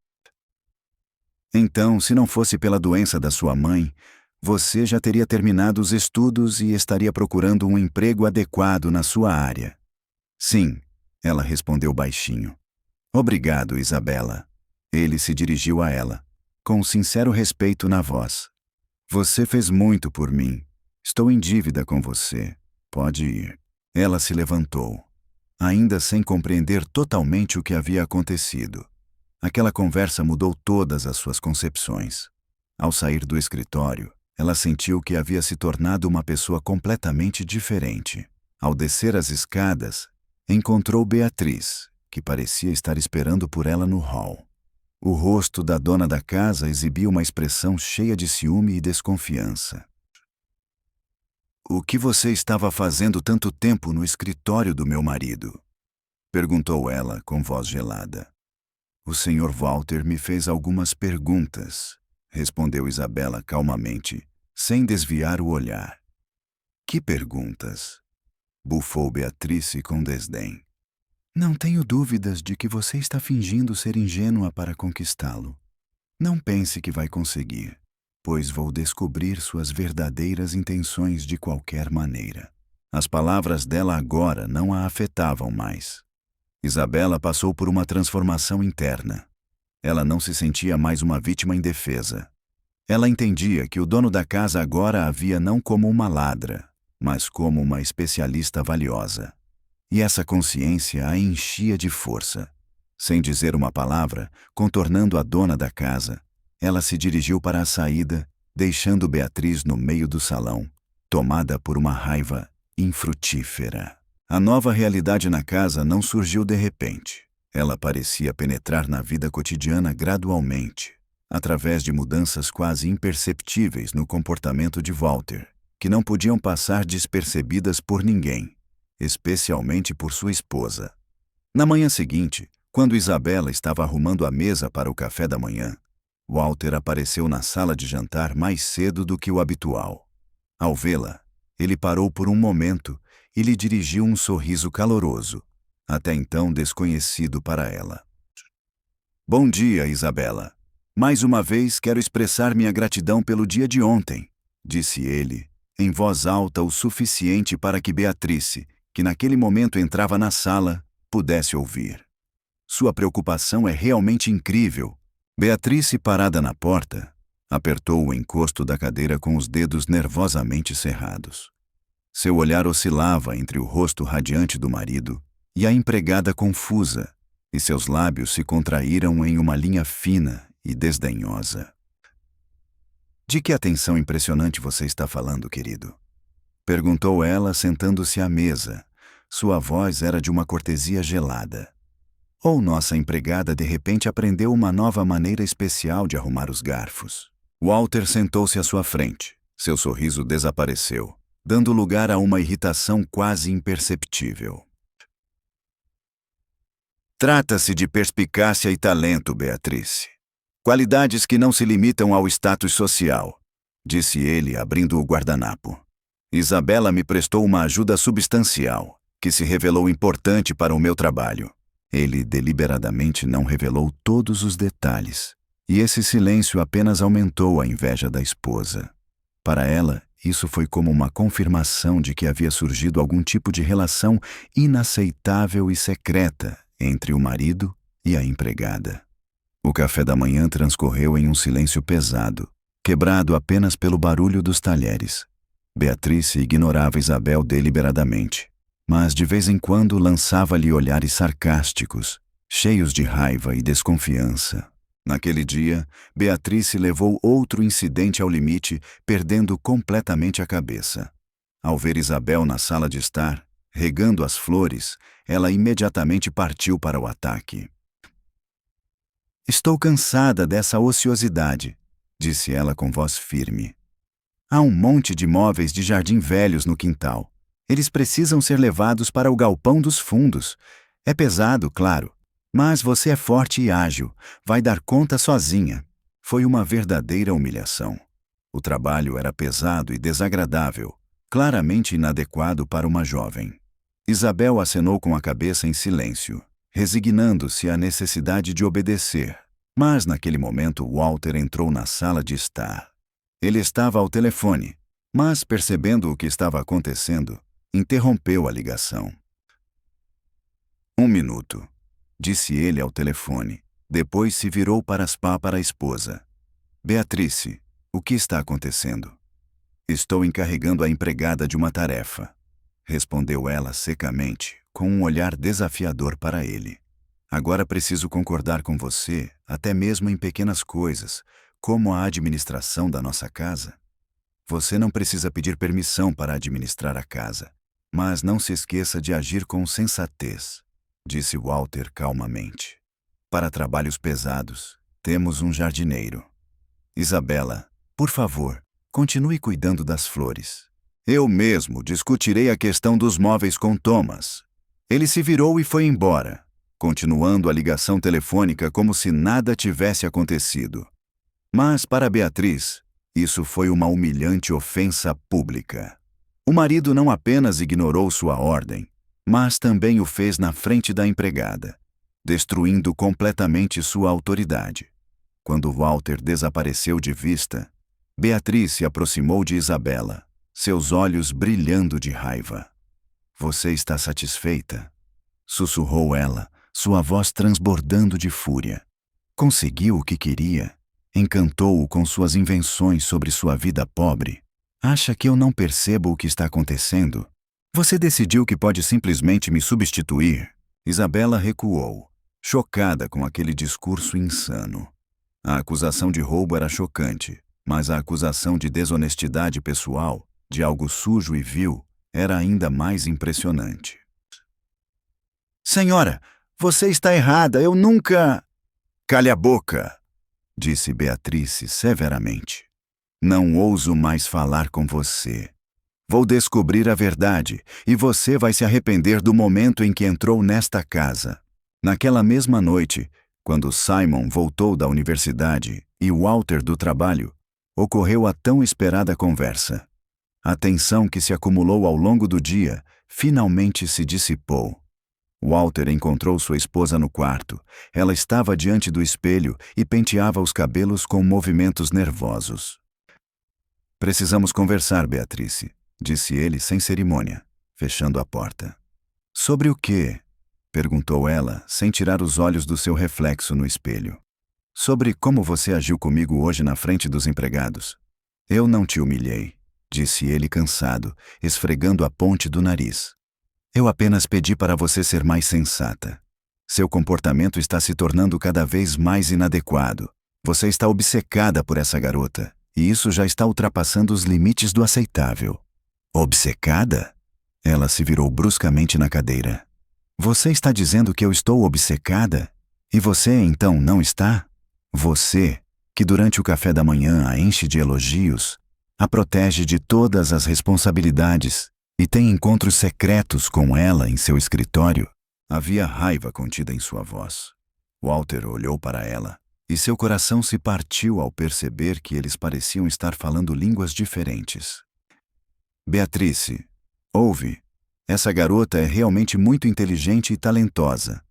Então, se não fosse pela doença da sua mãe, você já teria terminado os estudos e estaria procurando um emprego adequado na sua área. Sim, ela respondeu baixinho. Obrigado, Isabela. Ele se dirigiu a ela, com sincero respeito na voz. Você fez muito por mim. Estou em dívida com você. Pode ir. Ela se levantou, ainda sem compreender totalmente o que havia acontecido. Aquela conversa mudou todas as suas concepções. Ao sair do escritório, ela sentiu que havia se tornado uma pessoa completamente diferente. Ao descer as escadas, encontrou Beatriz, que parecia estar esperando por ela no hall. O rosto da dona da casa exibia uma expressão cheia de ciúme e desconfiança. O que você estava fazendo tanto tempo no escritório do meu marido? Perguntou ela com voz gelada. O Sr. Walter me fez algumas perguntas, respondeu Isabela calmamente, sem desviar o olhar. Que perguntas? Bufou Beatriz com desdém. Não tenho dúvidas de que você está fingindo ser ingênua para conquistá-lo. Não pense que vai conseguir, pois vou descobrir suas verdadeiras intenções de qualquer maneira. As palavras dela agora não a afetavam mais. Isabela passou por uma transformação interna. Ela não se sentia mais uma vítima indefesa. Ela entendia que o dono da casa agora a via não como uma ladra, mas como uma especialista valiosa. E essa consciência a enchia de força. Sem dizer uma palavra, contornando a dona da casa, ela se dirigiu para a saída, deixando Beatriz no meio do salão, tomada por uma raiva infrutífera. A nova realidade na casa não surgiu de repente. Ela parecia penetrar na vida cotidiana gradualmente, através de mudanças quase imperceptíveis no comportamento de Walter, que não podiam passar despercebidas por ninguém, especialmente por sua esposa. Na manhã seguinte, quando Isabela estava arrumando a mesa para o café da manhã, Walter apareceu na sala de jantar mais cedo do que o habitual. Ao vê-la, ele parou por um momento e lhe dirigiu um sorriso caloroso, até então desconhecido para ela. Bom dia, Isabela. Mais uma vez quero expressar minha gratidão pelo dia de ontem, disse ele, em voz alta o suficiente para que Beatriz, que naquele momento entrava na sala, pudesse ouvir. Sua preocupação é realmente incrível. Beatriz, parada na porta, apertou o encosto da cadeira com os dedos nervosamente cerrados. Seu olhar oscilava entre o rosto radiante do marido e a empregada confusa, e seus lábios se contraíram em uma linha fina e desdenhosa. De que atenção impressionante você está falando, querido? Perguntou ela, sentando-se à mesa. Sua voz era de uma cortesia gelada. Ou nossa empregada de repente aprendeu uma nova maneira especial de arrumar os garfos. Walter sentou-se à sua frente. Seu sorriso desapareceu, dando lugar a uma irritação quase imperceptível. Trata-se de perspicácia e talento, Beatrice. Qualidades que não se limitam ao status social, disse ele, abrindo o guardanapo. Isabela me prestou uma ajuda substancial, que se revelou importante para o meu trabalho. Ele deliberadamente não revelou todos os detalhes, e esse silêncio apenas aumentou a inveja da esposa. Para ela, isso foi como uma confirmação de que havia surgido algum tipo de relação inaceitável e secreta entre o marido e a empregada. O café da manhã transcorreu em um silêncio pesado, quebrado apenas pelo barulho dos talheres. Beatrice ignorava Isabel deliberadamente, mas de vez em quando lançava-lhe olhares sarcásticos, cheios de raiva e desconfiança. Naquele dia, Beatrice levou outro incidente ao limite, perdendo completamente a cabeça. Ao ver Isabel na sala de estar, regando as flores, ela imediatamente partiu para o ataque. Estou cansada dessa ociosidade, disse ela com voz firme. Há um monte de móveis de jardim velhos no quintal. Eles precisam ser levados para o galpão dos fundos. É pesado, claro, mas você é forte e ágil, vai dar conta sozinha. Foi uma verdadeira humilhação. O trabalho era pesado e desagradável, claramente inadequado para uma jovem. Isabel acenou com a cabeça em silêncio, resignando-se à necessidade de obedecer. Mas naquele momento Walter entrou na sala de estar. Ele estava ao telefone, mas percebendo o que estava acontecendo, interrompeu a ligação. Um minuto, disse ele ao telefone. Depois se virou para a esposa. Beatrice, o que está acontecendo? Estou encarregando a empregada de uma tarefa, respondeu ela secamente, com um olhar desafiador para ele. Agora preciso concordar com você, até mesmo em pequenas coisas, como a administração da nossa casa. Você não precisa pedir permissão para administrar a casa, mas não se esqueça de agir com sensatez, disse Walter calmamente. Para trabalhos pesados, temos um jardineiro. Isabela, por favor, continue cuidando das flores. Eu mesmo discutirei a questão dos móveis com Thomas. Ele se virou e foi embora, continuando a ligação telefônica como se nada tivesse acontecido. Mas para Beatriz, isso foi uma humilhante ofensa pública. O marido não apenas ignorou sua ordem, mas também o fez na frente da empregada, destruindo completamente sua autoridade. Quando Walter desapareceu de vista, Beatriz se aproximou de Isabela, seus olhos brilhando de raiva. Você está satisfeita? Sussurrou ela, sua voz transbordando de fúria. Conseguiu o que queria? Encantou-o com suas invenções sobre sua vida pobre. Acha que eu não percebo o que está acontecendo? Você decidiu que pode simplesmente me substituir? Isabela recuou, chocada com aquele discurso insano. A acusação de roubo era chocante, mas a acusação de desonestidade pessoal, de algo sujo e vil, era ainda mais impressionante. Senhora, você está errada, eu nunca... Cale a boca, disse Beatrice severamente. Não ouso mais falar com você. Vou descobrir a verdade e você vai se arrepender do momento em que entrou nesta casa. Naquela mesma noite, quando Simon voltou da universidade e Walter do trabalho, ocorreu a tão esperada conversa. A tensão que se acumulou ao longo do dia finalmente se dissipou. Walter encontrou sua esposa no quarto. Ela estava diante do espelho e penteava os cabelos com movimentos nervosos. Precisamos conversar, Beatrice, disse ele sem cerimônia, fechando a porta. Sobre o quê? Perguntou ela, sem tirar os olhos do seu reflexo no espelho. Sobre como você agiu comigo hoje na frente dos empregados. Eu não te humilhei, disse ele cansado, esfregando a ponte do nariz. Eu apenas pedi para você ser mais sensata. Seu comportamento está se tornando cada vez mais inadequado. Você está obcecada por essa garota, e isso já está ultrapassando os limites do aceitável. Obcecada? Ela se virou bruscamente na cadeira. Você está dizendo que eu estou obcecada? E você, então, não está? Você, que durante o café da manhã a enche de elogios, a protege de todas as responsabilidades e tem encontros secretos com ela em seu escritório. Havia raiva contida em sua voz. Walter olhou para ela, e seu coração se partiu ao perceber que eles pareciam estar falando línguas diferentes. Beatrice, ouve. Essa garota é realmente muito inteligente e talentosa.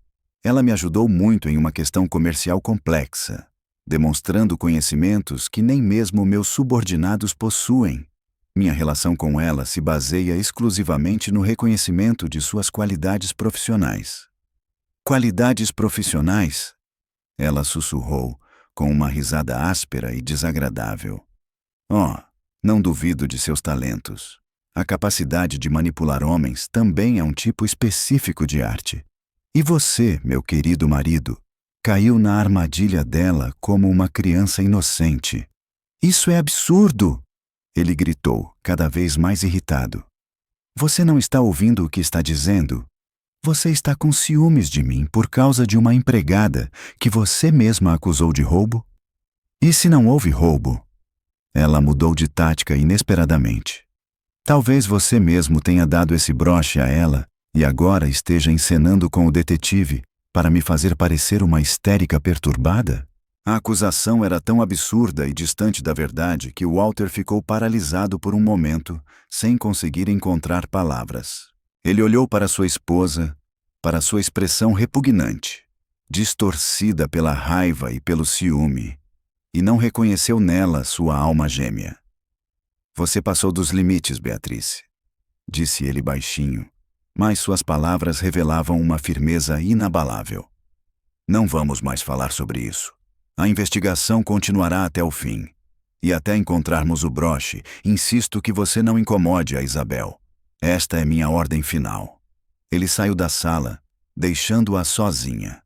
Ela me ajudou muito em uma questão comercial complexa, demonstrando conhecimentos que nem mesmo meus subordinados possuem. Minha relação com ela se baseia exclusivamente no reconhecimento de suas qualidades profissionais. Qualidades profissionais? Ela sussurrou, com uma risada áspera e desagradável. Oh, não duvido de seus talentos. A capacidade de manipular homens também é um tipo específico de arte. E você, meu querido marido, caiu na armadilha dela como uma criança inocente. Isso é absurdo! Ele gritou, cada vez mais irritado. Você não está ouvindo o que está dizendo? Você está com ciúmes de mim por causa de uma empregada que você mesma acusou de roubo? E se não houve roubo? Ela mudou de tática inesperadamente. Talvez você mesmo tenha dado esse broche a ela e agora esteja encenando com o detetive para me fazer parecer uma histérica perturbada? A acusação era tão absurda e distante da verdade que Walter ficou paralisado por um momento, sem conseguir encontrar palavras. Ele olhou para sua esposa, para sua expressão repugnante, distorcida pela raiva e pelo ciúme, e não reconheceu nela sua alma gêmea. Você passou dos limites, Beatrice, disse ele baixinho, mas suas palavras revelavam uma firmeza inabalável. Não vamos mais falar sobre isso. A investigação continuará até o fim. E até encontrarmos o broche, insisto que você não incomode a Isabel. Esta é minha ordem final. Ele saiu da sala, deixando-a sozinha.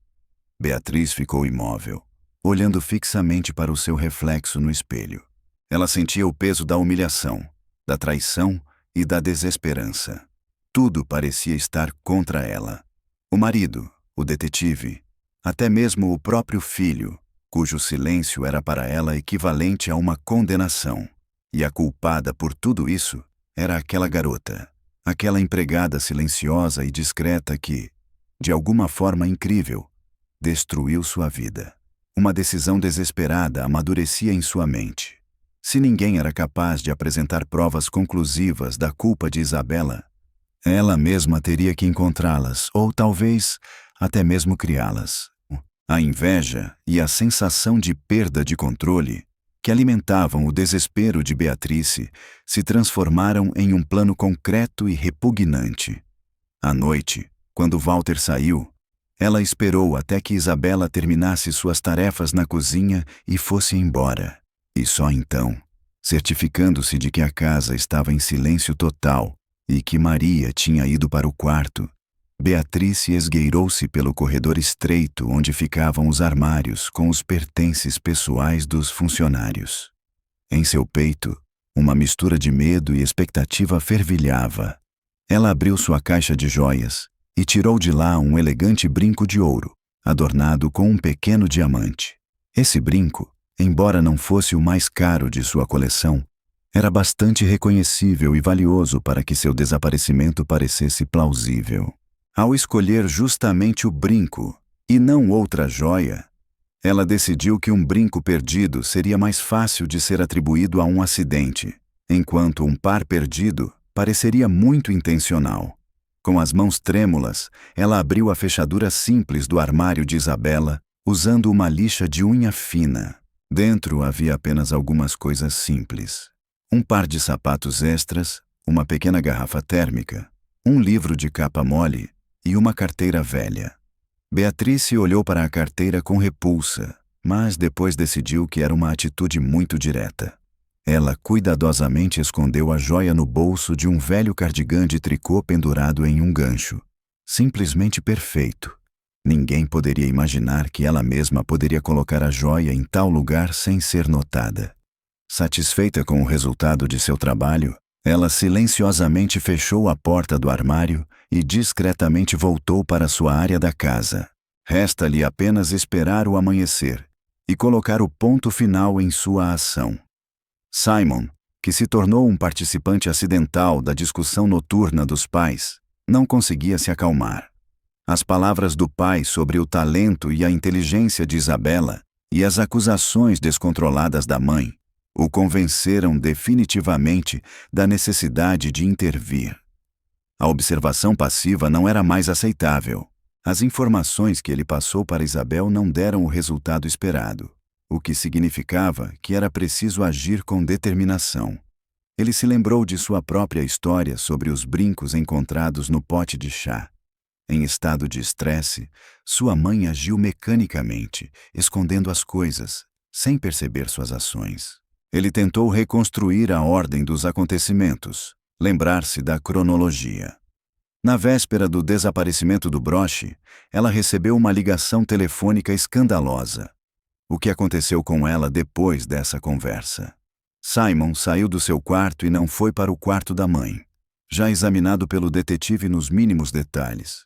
Beatriz ficou imóvel, olhando fixamente para o seu reflexo no espelho. Ela sentia o peso da humilhação, da traição e da desesperança. Tudo parecia estar contra ela. O marido, o detetive, até mesmo o próprio filho, cujo silêncio era para ela equivalente a uma condenação. E a culpada por tudo isso era aquela garota, aquela empregada silenciosa e discreta que, de alguma forma incrível, destruiu sua vida. Uma decisão desesperada amadurecia em sua mente. Se ninguém era capaz de apresentar provas conclusivas da culpa de Isabela, ela mesma teria que encontrá-las, ou talvez até mesmo criá-las. A inveja e a sensação de perda de controle, que alimentavam o desespero de Beatrice, se transformaram em um plano concreto e repugnante. À noite, quando Walter saiu, ela esperou até que Isabela terminasse suas tarefas na cozinha e fosse embora. E só então, certificando-se de que a casa estava em silêncio total e que Maria tinha ido para o quarto, Beatrice esgueirou-se pelo corredor estreito onde ficavam os armários com os pertences pessoais dos funcionários. Em seu peito, uma mistura de medo e expectativa fervilhava. Ela abriu sua caixa de joias e tirou de lá um elegante brinco de ouro, adornado com um pequeno diamante. Esse brinco, embora não fosse o mais caro de sua coleção, era bastante reconhecível e valioso para que seu desaparecimento parecesse plausível. Ao escolher justamente o brinco, e não outra joia, ela decidiu que um brinco perdido seria mais fácil de ser atribuído a um acidente, enquanto um par perdido pareceria muito intencional. Com as mãos trêmulas, ela abriu a fechadura simples do armário de Isabela, usando uma lixa de unha fina. Dentro havia apenas algumas coisas simples. Um par de sapatos extras, uma pequena garrafa térmica, um livro de capa mole e uma carteira velha. Beatrice olhou para a carteira com repulsa, mas depois decidiu que era uma atitude muito direta. Ela cuidadosamente escondeu a joia no bolso de um velho cardigã de tricô pendurado em um gancho. Simplesmente perfeito. Ninguém poderia imaginar que ela mesma poderia colocar a joia em tal lugar sem ser notada. Satisfeita com o resultado de seu trabalho, ela silenciosamente fechou a porta do armário e discretamente voltou para sua área da casa. Resta-lhe apenas esperar o amanhecer e colocar o ponto final em sua ação. Simon, que se tornou um participante acidental da discussão noturna dos pais, não conseguia se acalmar. As palavras do pai sobre o talento e a inteligência de Isabela e as acusações descontroladas da mãe o convenceram definitivamente da necessidade de intervir. A observação passiva não era mais aceitável. As informações que ele passou para Isabel não deram o resultado esperado, o que significava que era preciso agir com determinação. Ele se lembrou de sua própria história sobre os brincos encontrados no pote de chá. Em estado de estresse, sua mãe agiu mecanicamente, escondendo as coisas, sem perceber suas ações. Ele tentou reconstruir a ordem dos acontecimentos, lembrar-se da cronologia. Na véspera do desaparecimento do broche, ela recebeu uma ligação telefônica escandalosa. O que aconteceu com ela depois dessa conversa? Simon saiu do seu quarto e não foi para o quarto da mãe, já examinado pelo detetive nos mínimos detalhes.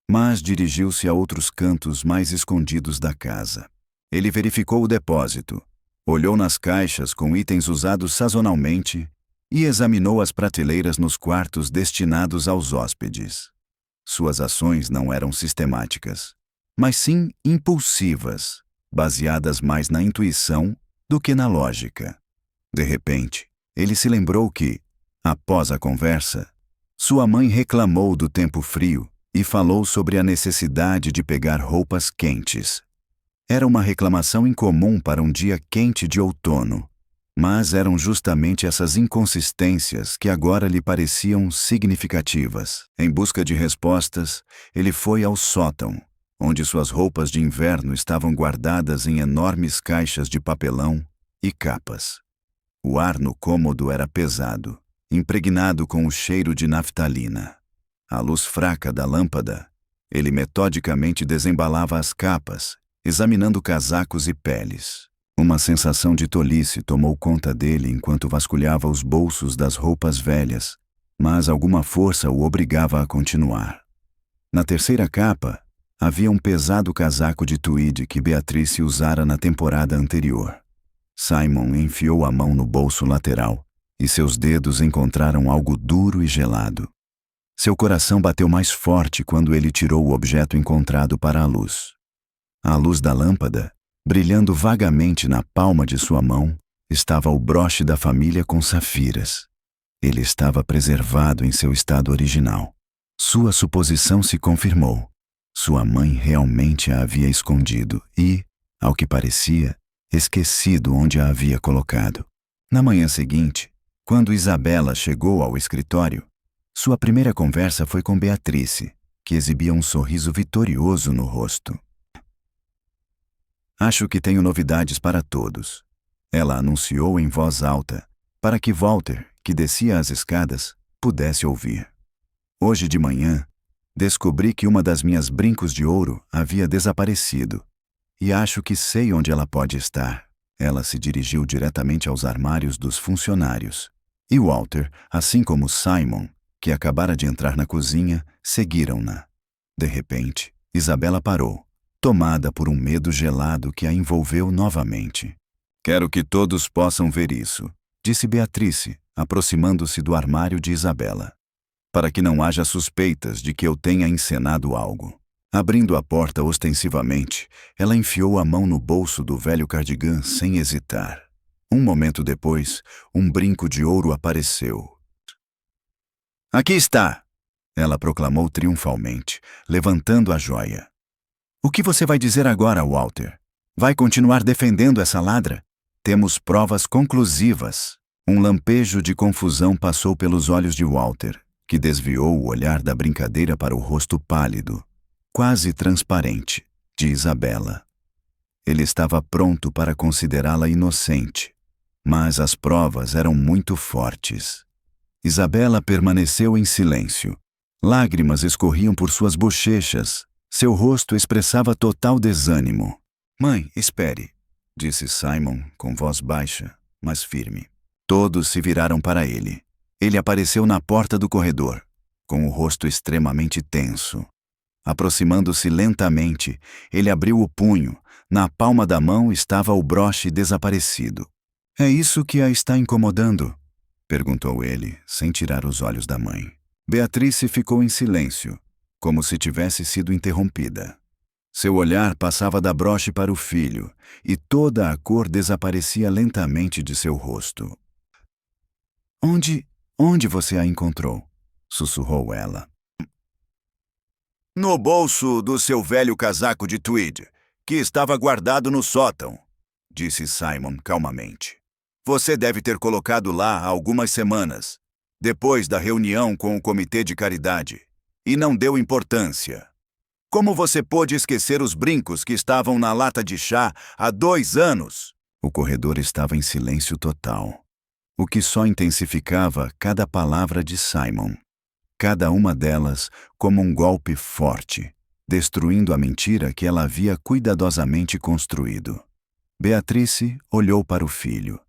Mas dirigiu-se a outros cantos mais escondidos da casa. Ele verificou o depósito, olhou nas caixas com itens usados sazonalmente e examinou as prateleiras nos quartos destinados aos hóspedes. Suas ações não eram sistemáticas, mas sim impulsivas, baseadas mais na intuição do que na lógica. De repente, ele se lembrou que, após a conversa, sua mãe reclamou do tempo frio e falou sobre a necessidade de pegar roupas quentes. Era uma reclamação incomum para um dia quente de outono, mas eram justamente essas inconsistências que agora lhe pareciam significativas. Em busca de respostas, ele foi ao sótão, onde suas roupas de inverno estavam guardadas em enormes caixas de papelão e capas. O ar no cômodo era pesado, impregnado com o cheiro de naftalina. À luz fraca da lâmpada, ele metodicamente desembalava as capas, examinando casacos e peles. Uma sensação de tolice tomou conta dele enquanto vasculhava os bolsos das roupas velhas, mas alguma força o obrigava a continuar. Na terceira capa, havia um pesado casaco de tweed que Beatrice usara na temporada anterior. Simon enfiou a mão no bolso lateral e seus dedos encontraram algo duro e gelado. Seu coração bateu mais forte quando ele tirou o objeto encontrado para a luz. À luz da lâmpada, brilhando vagamente na palma de sua mão, estava o broche da família com safiras. Ele estava preservado em seu estado original. Sua suposição se confirmou. Sua mãe realmente a havia escondido e, ao que parecia, esquecido onde a havia colocado. Na manhã seguinte, quando Isabela chegou ao escritório, sua primeira conversa foi com Beatrice, que exibia um sorriso vitorioso no rosto. Acho que tenho novidades para todos, ela anunciou em voz alta, para que Walter, que descia as escadas, pudesse ouvir. Hoje de manhã, descobri que uma das minhas brincos de ouro havia desaparecido, e acho que sei onde ela pode estar. Ela se dirigiu diretamente aos armários dos funcionários, e Walter, assim como Simon, que acabara de entrar na cozinha, seguiram-na. De repente, Isabela parou, tomada por um medo gelado que a envolveu novamente. Quero que todos possam ver isso, disse Beatrice, aproximando-se do armário de Isabela, para que não haja suspeitas de que eu tenha encenado algo. Abrindo a porta ostensivamente, ela enfiou a mão no bolso do velho cardigã sem hesitar. Um momento depois, um brinco de ouro apareceu. Aqui está! Ela proclamou triunfalmente, levantando a joia. O que você vai dizer agora, Walter? Vai continuar defendendo essa ladra? Temos provas conclusivas. Um lampejo de confusão passou pelos olhos de Walter, que desviou o olhar da brincadeira para o rosto pálido, quase transparente, de Isabela. Ele estava pronto para considerá-la inocente, mas as provas eram muito fortes. Isabela permaneceu em silêncio. Lágrimas escorriam por suas bochechas, Seu rosto expressava total desânimo. Mãe, espere, disse Simon com voz baixa, mas firme. Todos se viraram para ele. Ele apareceu na porta do corredor, com o rosto extremamente tenso. Aproximando-se lentamente, ele abriu o punho. Na palma da mão estava o broche desaparecido. É isso que a está incomodando? Perguntou ele, sem tirar os olhos da mãe. Beatrice ficou em silêncio, como se tivesse sido interrompida. Seu olhar passava da broche para o filho, e toda a cor desaparecia lentamente de seu rosto. Onde você a encontrou? Sussurrou ela. No bolso do seu velho casaco de tweed, que estava guardado no sótão, disse Simon calmamente. Você deve ter colocado lá há algumas semanas, depois da reunião com o comitê de caridade, e não deu importância. Como você pôde esquecer os brincos que estavam na lata de chá há 2 anos? O corredor estava em silêncio total, o que só intensificava cada palavra de Simon. Cada uma delas como um golpe forte, destruindo a mentira que ela havia cuidadosamente construído. Beatrice olhou para o filho,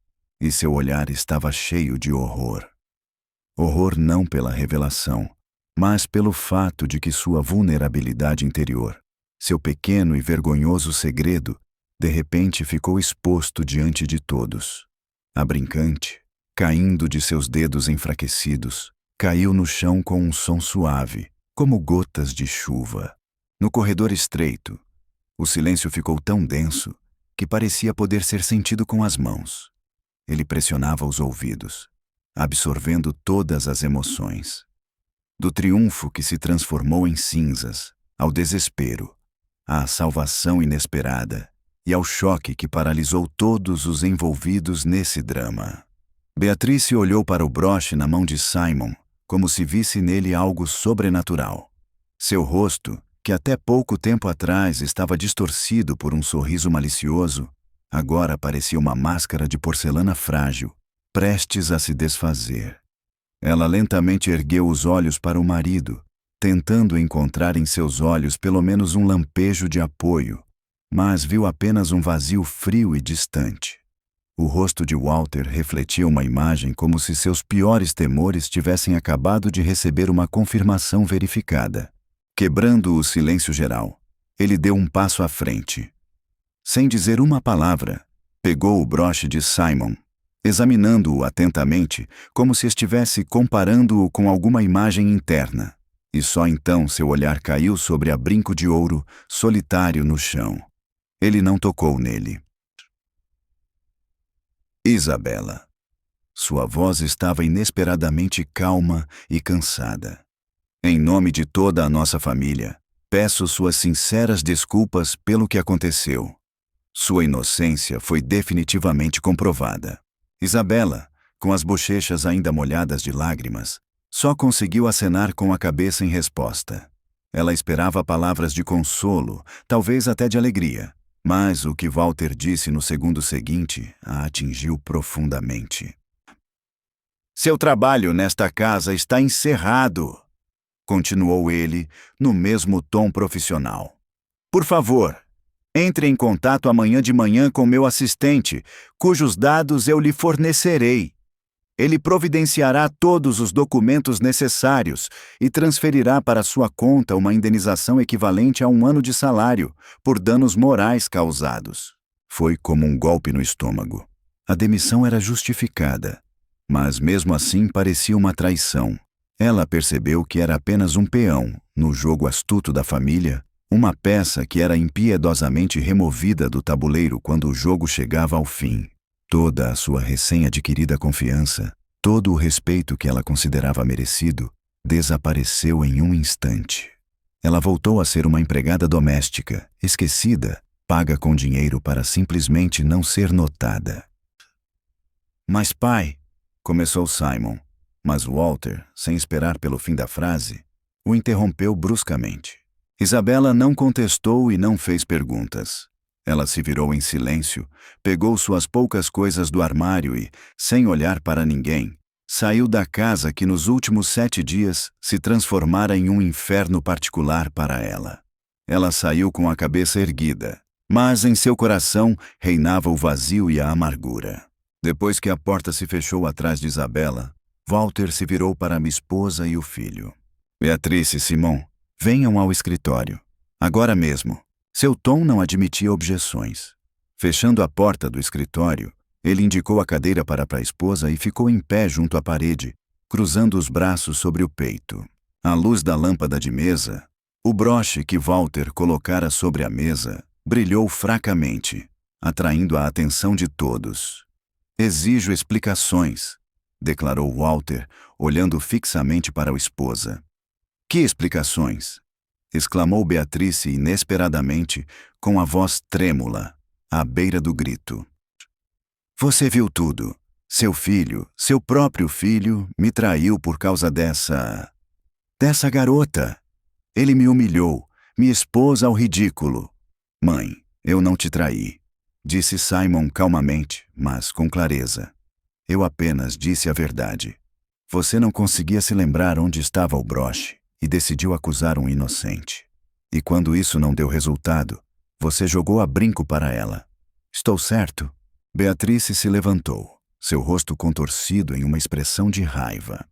e seu olhar estava cheio de horror. Horror não pela revelação, mas pelo fato de que sua vulnerabilidade interior, seu pequeno e vergonhoso segredo, de repente ficou exposto diante de todos. A brincante, caindo de seus dedos enfraquecidos, caiu no chão com um som suave, como gotas de chuva. No corredor estreito, o silêncio ficou tão denso que parecia poder ser sentido com as mãos. Ele pressionava os ouvidos, absorvendo todas as emoções. Do triunfo que se transformou em cinzas, ao desespero, à salvação inesperada e ao choque que paralisou todos os envolvidos nesse drama. Beatrice olhou para o broche na mão de Simon, como se visse nele algo sobrenatural. Seu rosto, que até pouco tempo atrás estava distorcido por um sorriso malicioso, agora parecia uma máscara de porcelana frágil, prestes a se desfazer. Ela lentamente ergueu os olhos para o marido, tentando encontrar em seus olhos pelo menos um lampejo de apoio, mas viu apenas um vazio frio e distante. O rosto de Walter refletia uma imagem como se seus piores temores tivessem acabado de receber uma confirmação verificada. Quebrando o silêncio geral, ele deu um passo à frente. Sem dizer uma palavra, pegou o broche de Simon, examinando-o atentamente, como se estivesse comparando-o com alguma imagem interna. E só então seu olhar caiu sobre a brinco de ouro, solitário no chão. Ele não tocou nele. Isabela. Sua voz estava inesperadamente calma e cansada. Em nome de toda a nossa família, peço suas sinceras desculpas pelo que aconteceu. Sua inocência foi definitivamente comprovada. Isabela, com as bochechas ainda molhadas de lágrimas, só conseguiu acenar com a cabeça em resposta. Ela esperava palavras de consolo, talvez até de alegria. Mas o que Walter disse no segundo seguinte a atingiu profundamente. Seu trabalho nesta casa está encerrado, continuou ele, no mesmo tom profissional. Por favor, entre em contato amanhã de manhã com meu assistente, cujos dados eu lhe fornecerei. Ele providenciará todos os documentos necessários e transferirá para sua conta uma indenização equivalente a 1 ano de salário por danos morais causados. Foi como um golpe no estômago. A demissão era justificada, mas mesmo assim parecia uma traição. Ela percebeu que era apenas um peão no jogo astuto da família, uma peça que era impiedosamente removida do tabuleiro quando o jogo chegava ao fim. Toda a sua recém-adquirida confiança, todo o respeito que ela considerava merecido, desapareceu em um instante. Ela voltou a ser uma empregada doméstica, esquecida, paga com dinheiro para simplesmente não ser notada. Mas pai, começou Simon, mas Walter, sem esperar pelo fim da frase, o interrompeu bruscamente. Isabela não contestou e não fez perguntas. Ela se virou em silêncio, pegou suas poucas coisas do armário e, sem olhar para ninguém, saiu da casa que nos últimos 7 dias se transformara em um inferno particular para ela. Ela saiu com a cabeça erguida, mas em seu coração reinava o vazio e a amargura. Depois que a porta se fechou atrás de Isabela, Walter se virou para a esposa e o filho. Beatriz e Simon, venham ao escritório. Agora mesmo. Seu tom não admitia objeções. Fechando a porta do escritório, ele indicou a cadeira para a esposa e ficou em pé junto à parede, cruzando os braços sobre o peito. À luz da lâmpada de mesa, o broche que Walter colocara sobre a mesa brilhou fracamente, atraindo a atenção de todos. Exijo explicações, declarou Walter, olhando fixamente para a esposa. Que explicações? Exclamou Beatriz inesperadamente, com a voz trêmula, à beira do grito. Você viu tudo. Seu filho, seu próprio filho, me traiu por causa dessa garota. Ele me humilhou, me expôs ao ridículo. Mãe, eu não te traí, disse Simon calmamente, mas com clareza. Eu apenas disse a verdade. Você não conseguia se lembrar onde estava o broche e decidiu acusar um inocente. E quando isso não deu resultado, você jogou a brinco para ela. Estou certo? Beatriz se levantou, seu rosto contorcido em uma expressão de raiva.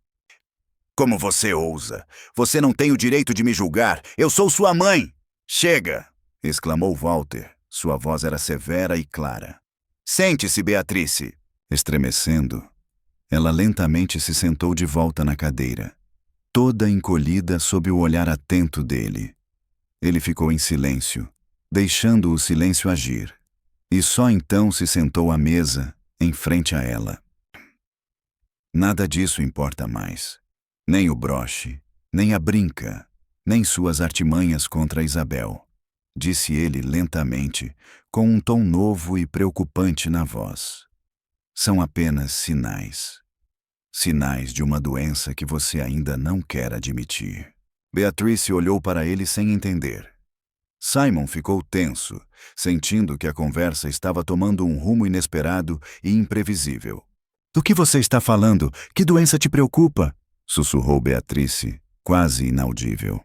Como você ousa? Você não tem o direito de me julgar. Eu sou sua mãe! Chega! Exclamou Walter. Sua voz era severa e clara. Sente-se, Beatriz! Estremecendo, ela lentamente se sentou de volta na cadeira, toda encolhida sob o olhar atento dele. Ele ficou em silêncio, deixando o silêncio agir, e só então se sentou à mesa, em frente a ela. Nada disso importa mais. Nem o broche, nem a brinca, nem suas artimanhas contra Isabel, disse ele lentamente, com um tom novo e preocupante na voz. São apenas sinais. Sinais de uma doença que você ainda não quer admitir. Beatriz olhou para ele sem entender. Simon ficou tenso, sentindo que a conversa estava tomando um rumo inesperado e imprevisível. Do que você está falando? Que doença te preocupa? Sussurrou Beatriz, quase inaudível.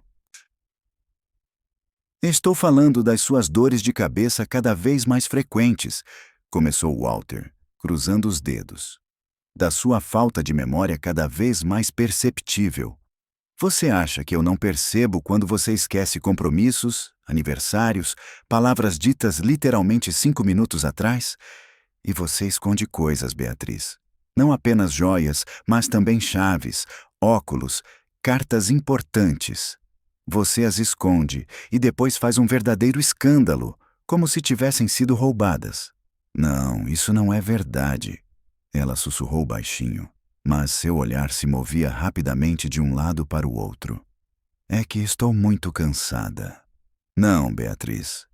Estou falando das suas dores de cabeça cada vez mais frequentes, começou Walter, cruzando os dedos. Da sua falta de memória cada vez mais perceptível. Você acha que eu não percebo quando você esquece compromissos, aniversários, palavras ditas literalmente 5 minutos atrás? E você esconde coisas, Beatriz. Não apenas joias, mas também chaves, óculos, cartas importantes. Você as esconde e depois faz um verdadeiro escândalo, como se tivessem sido roubadas. Não, isso não é verdade. Ela sussurrou baixinho, mas seu olhar se movia rapidamente de um lado para o outro. É que estou muito cansada. Não, Beatriz.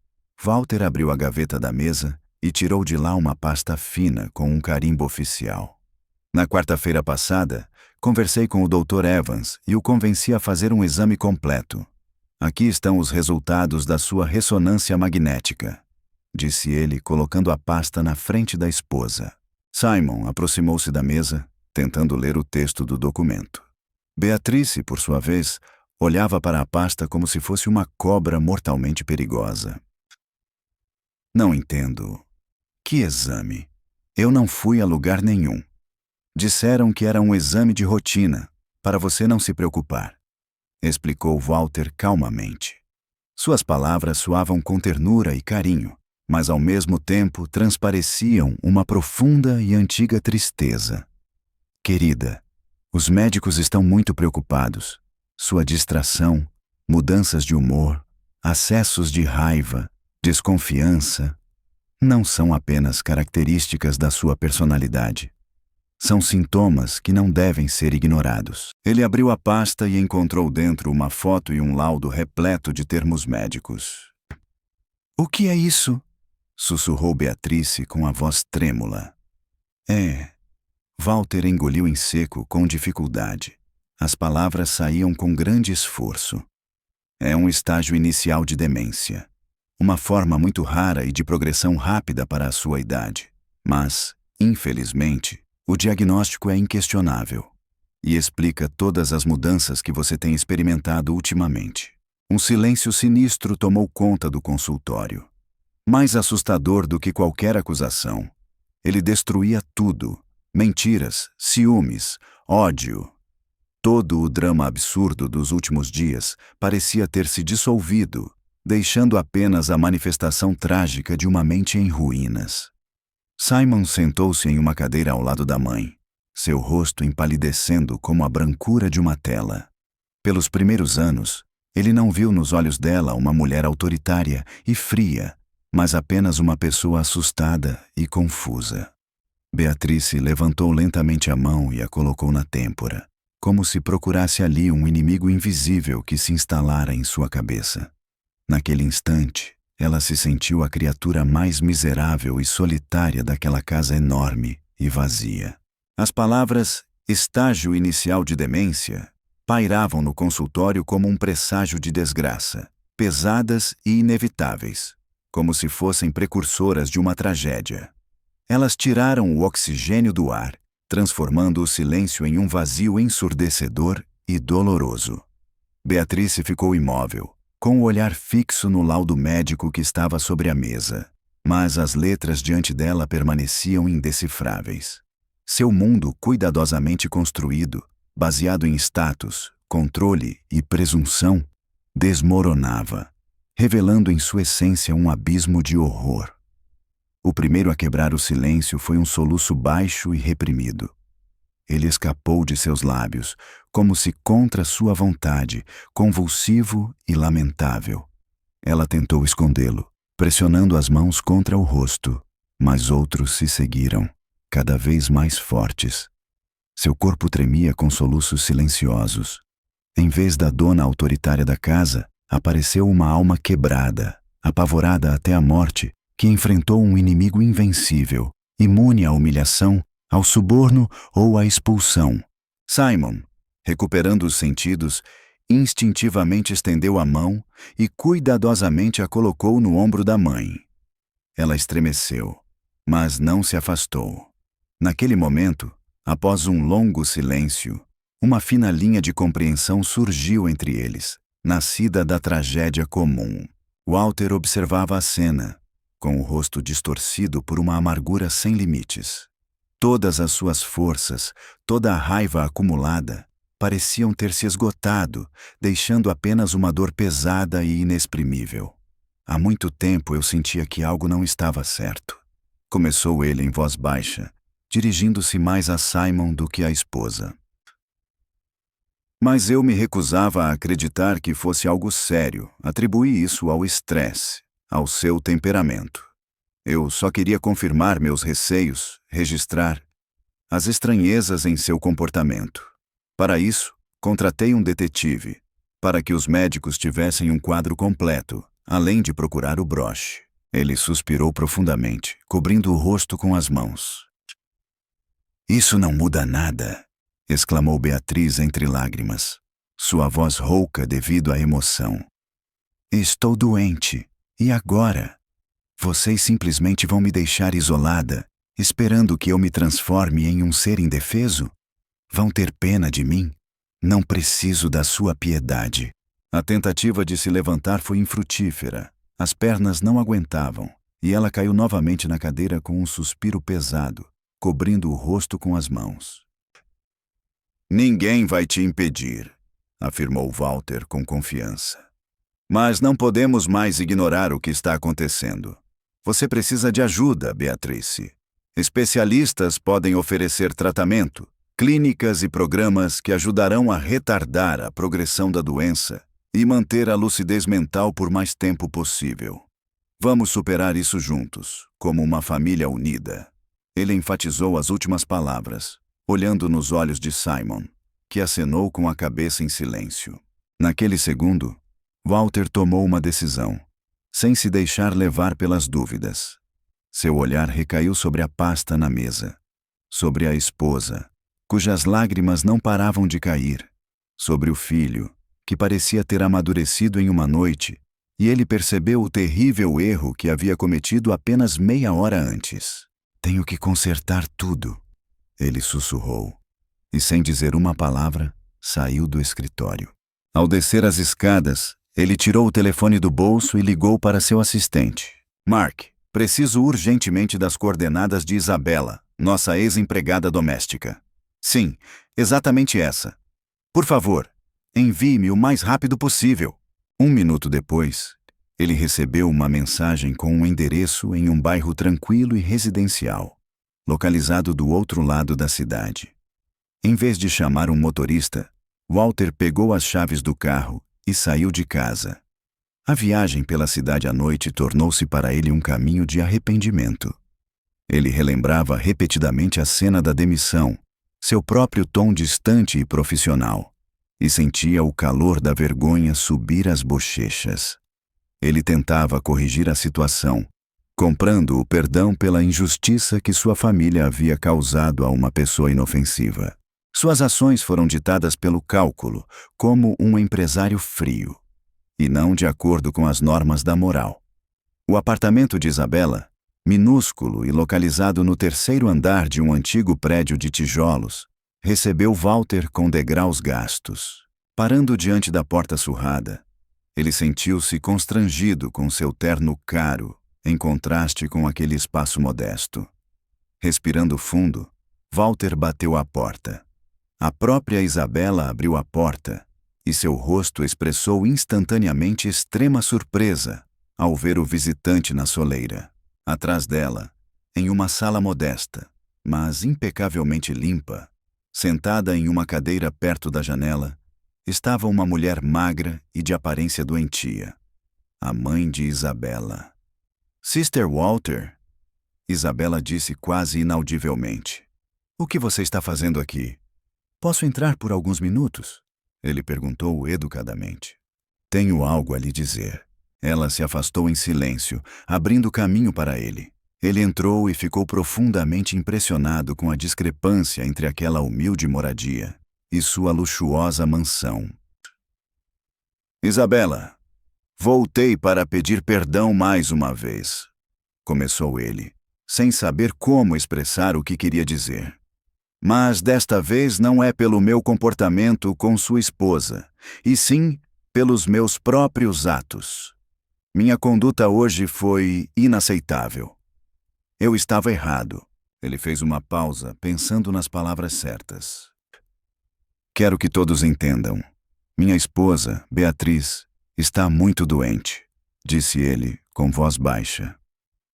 Walter abriu a gaveta da mesa e tirou de lá uma pasta fina com um carimbo oficial. Na quarta-feira passada, conversei com o Dr. Evans e o convenci a fazer um exame completo. Aqui estão os resultados da sua ressonância magnética, disse ele, colocando a pasta na frente da esposa. Simon aproximou-se da mesa, tentando ler o texto do documento. Beatriz, por sua vez, olhava para a pasta como se fosse uma cobra mortalmente perigosa. Não entendo. Que exame? Eu não fui a lugar nenhum. Disseram que era um exame de rotina, para você não se preocupar, explicou Walter calmamente. Suas palavras soavam com ternura e carinho, mas ao mesmo tempo transpareciam uma profunda e antiga tristeza. Querida, os médicos estão muito preocupados. Sua distração, mudanças de humor, acessos de raiva, desconfiança, não são apenas características da sua personalidade. São sintomas que não devem ser ignorados. Ele abriu a pasta e encontrou dentro uma foto e um laudo repleto de termos médicos. O que é isso? Sussurrou Beatriz com a voz trêmula. Walter engoliu em seco com dificuldade. As palavras saíam com grande esforço. É um estágio inicial de demência. Uma forma muito rara e de progressão rápida para a sua idade. Mas, infelizmente, o diagnóstico é inquestionável e explica todas as mudanças que você tem experimentado ultimamente. Um silêncio sinistro tomou conta do consultório. Mais assustador do que qualquer acusação. Ele destruía tudo: mentiras, ciúmes, ódio. Todo o drama absurdo dos últimos dias parecia ter se dissolvido, deixando apenas a manifestação trágica de uma mente em ruínas. Simon sentou-se em uma cadeira ao lado da mãe, seu rosto empalidecendo como a brancura de uma tela. Pelos primeiros anos, ele não viu nos olhos dela uma mulher autoritária e fria, mas apenas uma pessoa assustada e confusa. Beatrice levantou lentamente a mão e a colocou na têmpora, como se procurasse ali um inimigo invisível que se instalara em sua cabeça. Naquele instante, ela se sentiu a criatura mais miserável e solitária daquela casa enorme e vazia. As palavras "estágio inicial de demência" pairavam no consultório como um presságio de desgraça, pesadas e inevitáveis, como se fossem precursoras de uma tragédia. Elas tiraram o oxigênio do ar, transformando o silêncio em um vazio ensurdecedor e doloroso. Beatrice ficou imóvel, com o olhar fixo no laudo médico que estava sobre a mesa, mas as letras diante dela permaneciam indecifráveis. Seu mundo cuidadosamente construído, baseado em status, controle e presunção, desmoronava, revelando em sua essência um abismo de horror. O primeiro a quebrar o silêncio foi um soluço baixo e reprimido. Ele escapou de seus lábios, como se contra sua vontade, convulsivo e lamentável. Ela tentou escondê-lo, pressionando as mãos contra o rosto, mas outros se seguiram, cada vez mais fortes. Seu corpo tremia com soluços silenciosos. Em vez da dona autoritária da casa, apareceu uma alma quebrada, apavorada até a morte, que enfrentou um inimigo invencível, imune à humilhação, ao suborno ou à expulsão. Simon, recuperando os sentidos, instintivamente estendeu a mão e cuidadosamente a colocou no ombro da mãe. Ela estremeceu, mas não se afastou. Naquele momento, após um longo silêncio, uma fina linha de compreensão surgiu entre eles, nascida da tragédia comum. Walter observava a cena, com o rosto distorcido por uma amargura sem limites. Todas as suas forças, toda a raiva acumulada, pareciam ter se esgotado, deixando apenas uma dor pesada e inexprimível. Há muito tempo eu sentia que algo não estava certo. Começou ele em voz baixa, dirigindo-se mais a Simon do que à esposa. Mas eu me recusava a acreditar que fosse algo sério, atribuí isso ao estresse, ao seu temperamento. Eu só queria confirmar meus receios, registrar as estranhezas em seu comportamento. Para isso, contratei um detetive, para que os médicos tivessem um quadro completo, além de procurar o broche. Ele suspirou profundamente, cobrindo o rosto com as mãos. "Isso não muda nada", exclamou Beatriz entre lágrimas, sua voz rouca devido à emoção. "Estou doente, e agora? Vocês simplesmente vão me deixar isolada, esperando que eu me transforme em um ser indefeso? Vão ter pena de mim? Não preciso da sua piedade." A tentativa de se levantar foi infrutífera. As pernas não aguentavam, e ela caiu novamente na cadeira com um suspiro pesado, cobrindo o rosto com as mãos. "Ninguém vai te impedir", afirmou Walter com confiança. "Mas não podemos mais ignorar o que está acontecendo. Você precisa de ajuda, Beatrice. Especialistas podem oferecer tratamento, clínicas e programas que ajudarão a retardar a progressão da doença e manter a lucidez mental por mais tempo possível. Vamos superar isso juntos, como uma família unida." Ele enfatizou as últimas palavras, olhando nos olhos de Simon, que acenou com a cabeça em silêncio. Naquele segundo, Walter tomou uma decisão, sem se deixar levar pelas dúvidas. Seu olhar recaiu sobre a pasta na mesa, sobre a esposa, cujas lágrimas não paravam de cair, sobre o filho, que parecia ter amadurecido em uma noite, e ele percebeu o terrível erro que havia cometido apenas meia hora antes. "Tenho que consertar tudo", ele sussurrou, e sem dizer uma palavra, saiu do escritório. Ao descer as escadas, Ele tirou o telefone do bolso e ligou para seu assistente. Mark, preciso urgentemente das coordenadas de Isabela, nossa ex-empregada doméstica. Sim, exatamente essa. Por favor, envie-me o mais rápido possível. 1 minuto depois, ele recebeu uma mensagem com um endereço em um bairro tranquilo e residencial, localizado do outro lado da cidade. Em vez de chamar um motorista, Walter pegou as chaves do carro e saiu de casa. A viagem pela cidade à noite tornou-se para ele um caminho de arrependimento. Ele relembrava repetidamente a cena da demissão, seu próprio tom distante e profissional, e sentia o calor da vergonha subir as bochechas. Ele tentava corrigir a situação, comprando o perdão pela injustiça que sua família havia causado a uma pessoa inofensiva. Suas ações foram ditadas pelo cálculo, como um empresário frio, e não de acordo com as normas da moral. O apartamento de Isabela, minúsculo e localizado no 3º andar de um antigo prédio de tijolos, recebeu Walter com degraus gastos. Parando diante da porta surrada, ele sentiu-se constrangido com seu terno caro, em contraste com aquele espaço modesto. Respirando fundo, Walter bateu à porta. A própria Isabela abriu a porta, e seu rosto expressou instantaneamente extrema surpresa ao ver o visitante na soleira. Atrás dela, em uma sala modesta, mas impecavelmente limpa, sentada em uma cadeira perto da janela, estava uma mulher magra e de aparência doentia, a mãe de Isabela. Sister Walter, Isabela disse quase inaudivelmente. O que você está fazendo aqui? Posso entrar por alguns minutos? Ele perguntou educadamente. Tenho algo a lhe dizer. Ela se afastou em silêncio, abrindo caminho para ele. Ele entrou e ficou profundamente impressionado com a discrepância entre aquela humilde moradia e sua luxuosa mansão. Isabela, voltei para pedir perdão mais uma vez, começou ele, sem saber como expressar o que queria dizer. Mas desta vez não é pelo meu comportamento com sua esposa, e sim pelos meus próprios atos. Minha conduta hoje foi inaceitável. Eu estava errado. Ele fez uma pausa, pensando nas palavras certas. Quero que todos entendam. Minha esposa, Beatriz, está muito doente, disse ele, com voz baixa.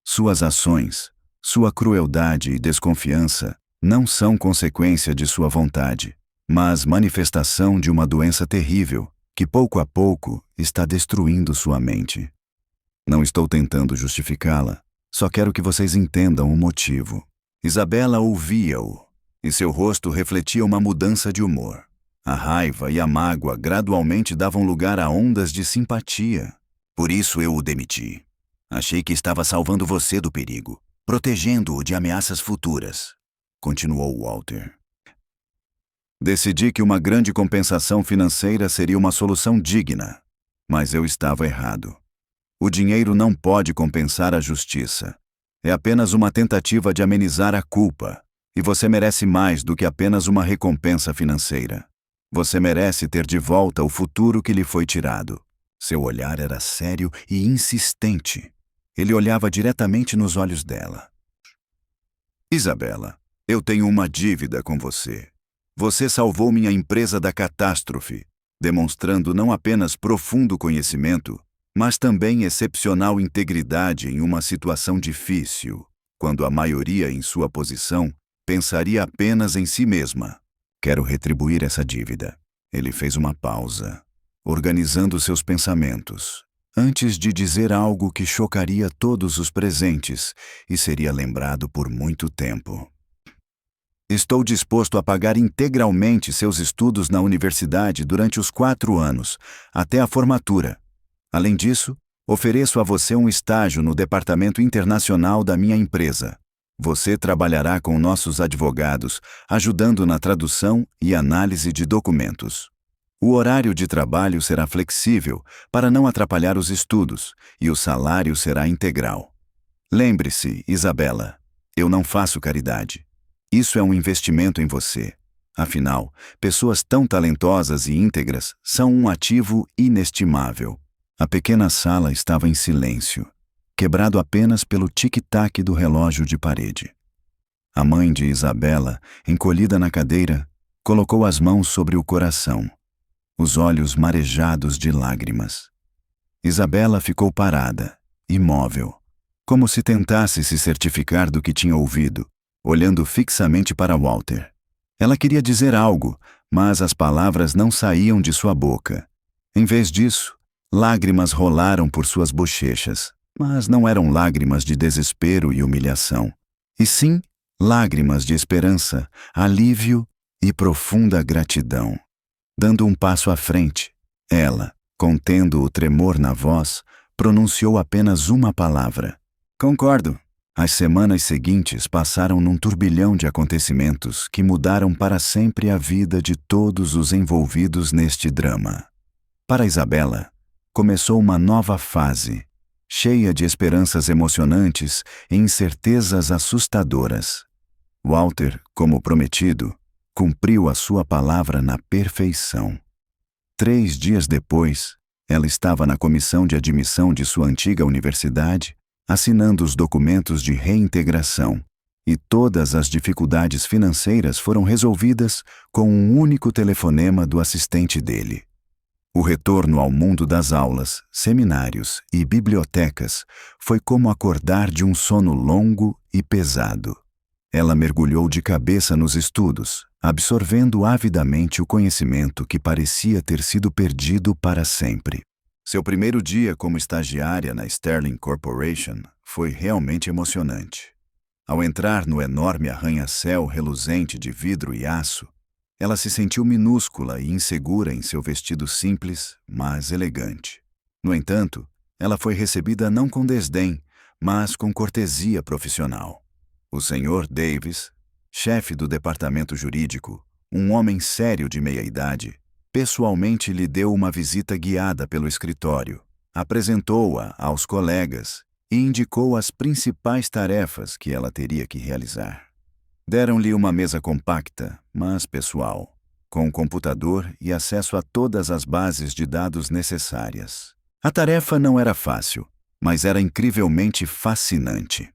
Suas ações, sua crueldade e desconfiança não são consequência de sua vontade, mas manifestação de uma doença terrível que pouco a pouco está destruindo sua mente. Não estou tentando justificá-la, só quero que vocês entendam o motivo. Isabela ouvia-o, e seu rosto refletia uma mudança de humor. A raiva e a mágoa gradualmente davam lugar a ondas de simpatia. Por isso eu o demiti. Achei que estava salvando você do perigo, protegendo-o de ameaças futuras, continuou Walter. Decidi que uma grande compensação financeira seria uma solução digna, mas eu estava errado. O dinheiro não pode compensar a justiça. É apenas uma tentativa de amenizar a culpa, e você merece mais do que apenas uma recompensa financeira. Você merece ter de volta o futuro que lhe foi tirado. Seu olhar era sério e insistente. Ele olhava diretamente nos olhos dela. Isabela, eu tenho uma dívida com você. Você salvou minha empresa da catástrofe, demonstrando não apenas profundo conhecimento, mas também excepcional integridade em uma situação difícil, quando a maioria em sua posição pensaria apenas em si mesma. Quero retribuir essa dívida. Ele fez uma pausa, organizando seus pensamentos, antes de dizer algo que chocaria todos os presentes e seria lembrado por muito tempo. Estou disposto a pagar integralmente seus estudos na universidade durante os 4 anos, até a formatura. Além disso, ofereço a você um estágio no departamento internacional da minha empresa. Você trabalhará com nossos advogados, ajudando na tradução e análise de documentos. O horário de trabalho será flexível para não atrapalhar os estudos e o salário será integral. Lembre-se, Isabela, eu não faço caridade. Isso é um investimento em você. Afinal, pessoas tão talentosas e íntegras são um ativo inestimável. A pequena sala estava em silêncio, quebrado apenas pelo tic-tac do relógio de parede. A mãe de Isabela, encolhida na cadeira, colocou as mãos sobre o coração, os olhos marejados de lágrimas. Isabela ficou parada, imóvel, como se tentasse se certificar do que tinha ouvido, olhando fixamente para Walter. Ela queria dizer algo, mas as palavras não saíam de sua boca. Em vez disso, lágrimas rolaram por suas bochechas, mas não eram lágrimas de desespero e humilhação, e sim lágrimas de esperança, alívio e profunda gratidão. Dando um passo à frente, ela, contendo o tremor na voz, pronunciou apenas uma palavra: concordo. As semanas seguintes passaram num turbilhão de acontecimentos que mudaram para sempre a vida de todos os envolvidos neste drama. Para Isabela, começou uma nova fase, cheia de esperanças emocionantes e incertezas assustadoras. Walter, como prometido, cumpriu a sua palavra na perfeição. 3 dias depois, ela estava na comissão de admissão de sua antiga universidade, assinando os documentos de reintegração, e todas as dificuldades financeiras foram resolvidas com um único telefonema do assistente dele. O retorno ao mundo das aulas, seminários e bibliotecas foi como acordar de um sono longo e pesado. Ela mergulhou de cabeça nos estudos, absorvendo avidamente o conhecimento que parecia ter sido perdido para sempre. Seu primeiro dia como estagiária na Sterling Corporation foi realmente emocionante. Ao entrar no enorme arranha-céu reluzente de vidro e aço, ela se sentiu minúscula e insegura em seu vestido simples, mas elegante. No entanto, ela foi recebida não com desdém, mas com cortesia profissional. O Sr. Davis, chefe do departamento jurídico, um homem sério de meia-idade, pessoalmente lhe deu uma visita guiada pelo escritório, apresentou-a aos colegas e indicou as principais tarefas que ela teria que realizar. Deram-lhe uma mesa compacta, mas pessoal, com um computador e acesso a todas as bases de dados necessárias. A tarefa não era fácil, mas era incrivelmente fascinante.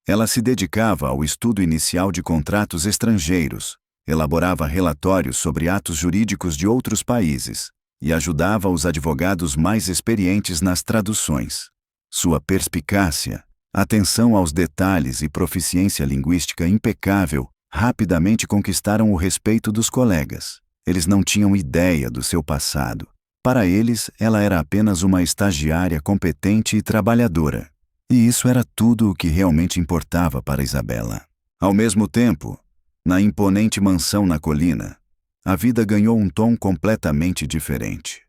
Ela se dedicava ao estudo inicial de contratos estrangeiros, elaborava relatórios sobre atos jurídicos de outros países e ajudava os advogados mais experientes nas traduções. Sua perspicácia, atenção aos detalhes e proficiência linguística impecável rapidamente conquistaram o respeito dos colegas. Eles não tinham ideia do seu passado. Para eles, ela era apenas uma estagiária competente e trabalhadora. E isso era tudo o que realmente importava para Isabela. Ao mesmo tempo, na imponente mansão na colina, a vida ganhou um tom completamente diferente.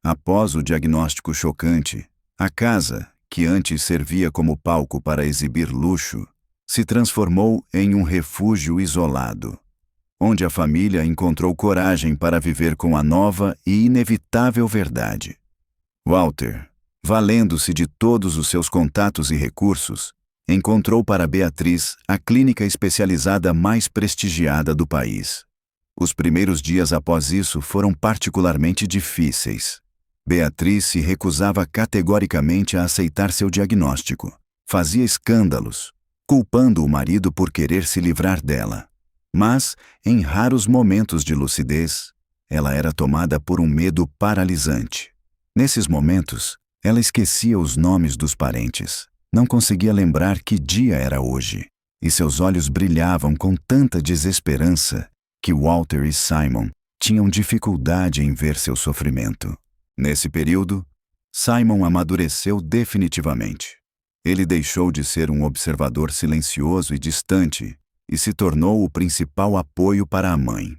Após o diagnóstico chocante, a casa, que antes servia como palco para exibir luxo, se transformou em um refúgio isolado, onde a família encontrou coragem para viver com a nova e inevitável verdade. Walter, valendo-se de todos os seus contatos e recursos, encontrou para Beatriz a clínica especializada mais prestigiada do país. Os primeiros dias após isso foram particularmente difíceis. Beatriz se recusava categoricamente a aceitar seu diagnóstico. Fazia escândalos, culpando o marido por querer se livrar dela. Mas, em raros momentos de lucidez, ela era tomada por um medo paralisante. Nesses momentos, ela esquecia os nomes dos parentes. Não conseguia lembrar que dia era hoje, e seus olhos brilhavam com tanta desesperança que Walter e Simon tinham dificuldade em ver seu sofrimento. Nesse período, Simon amadureceu definitivamente. Ele deixou de ser um observador silencioso e distante e se tornou o principal apoio para a mãe.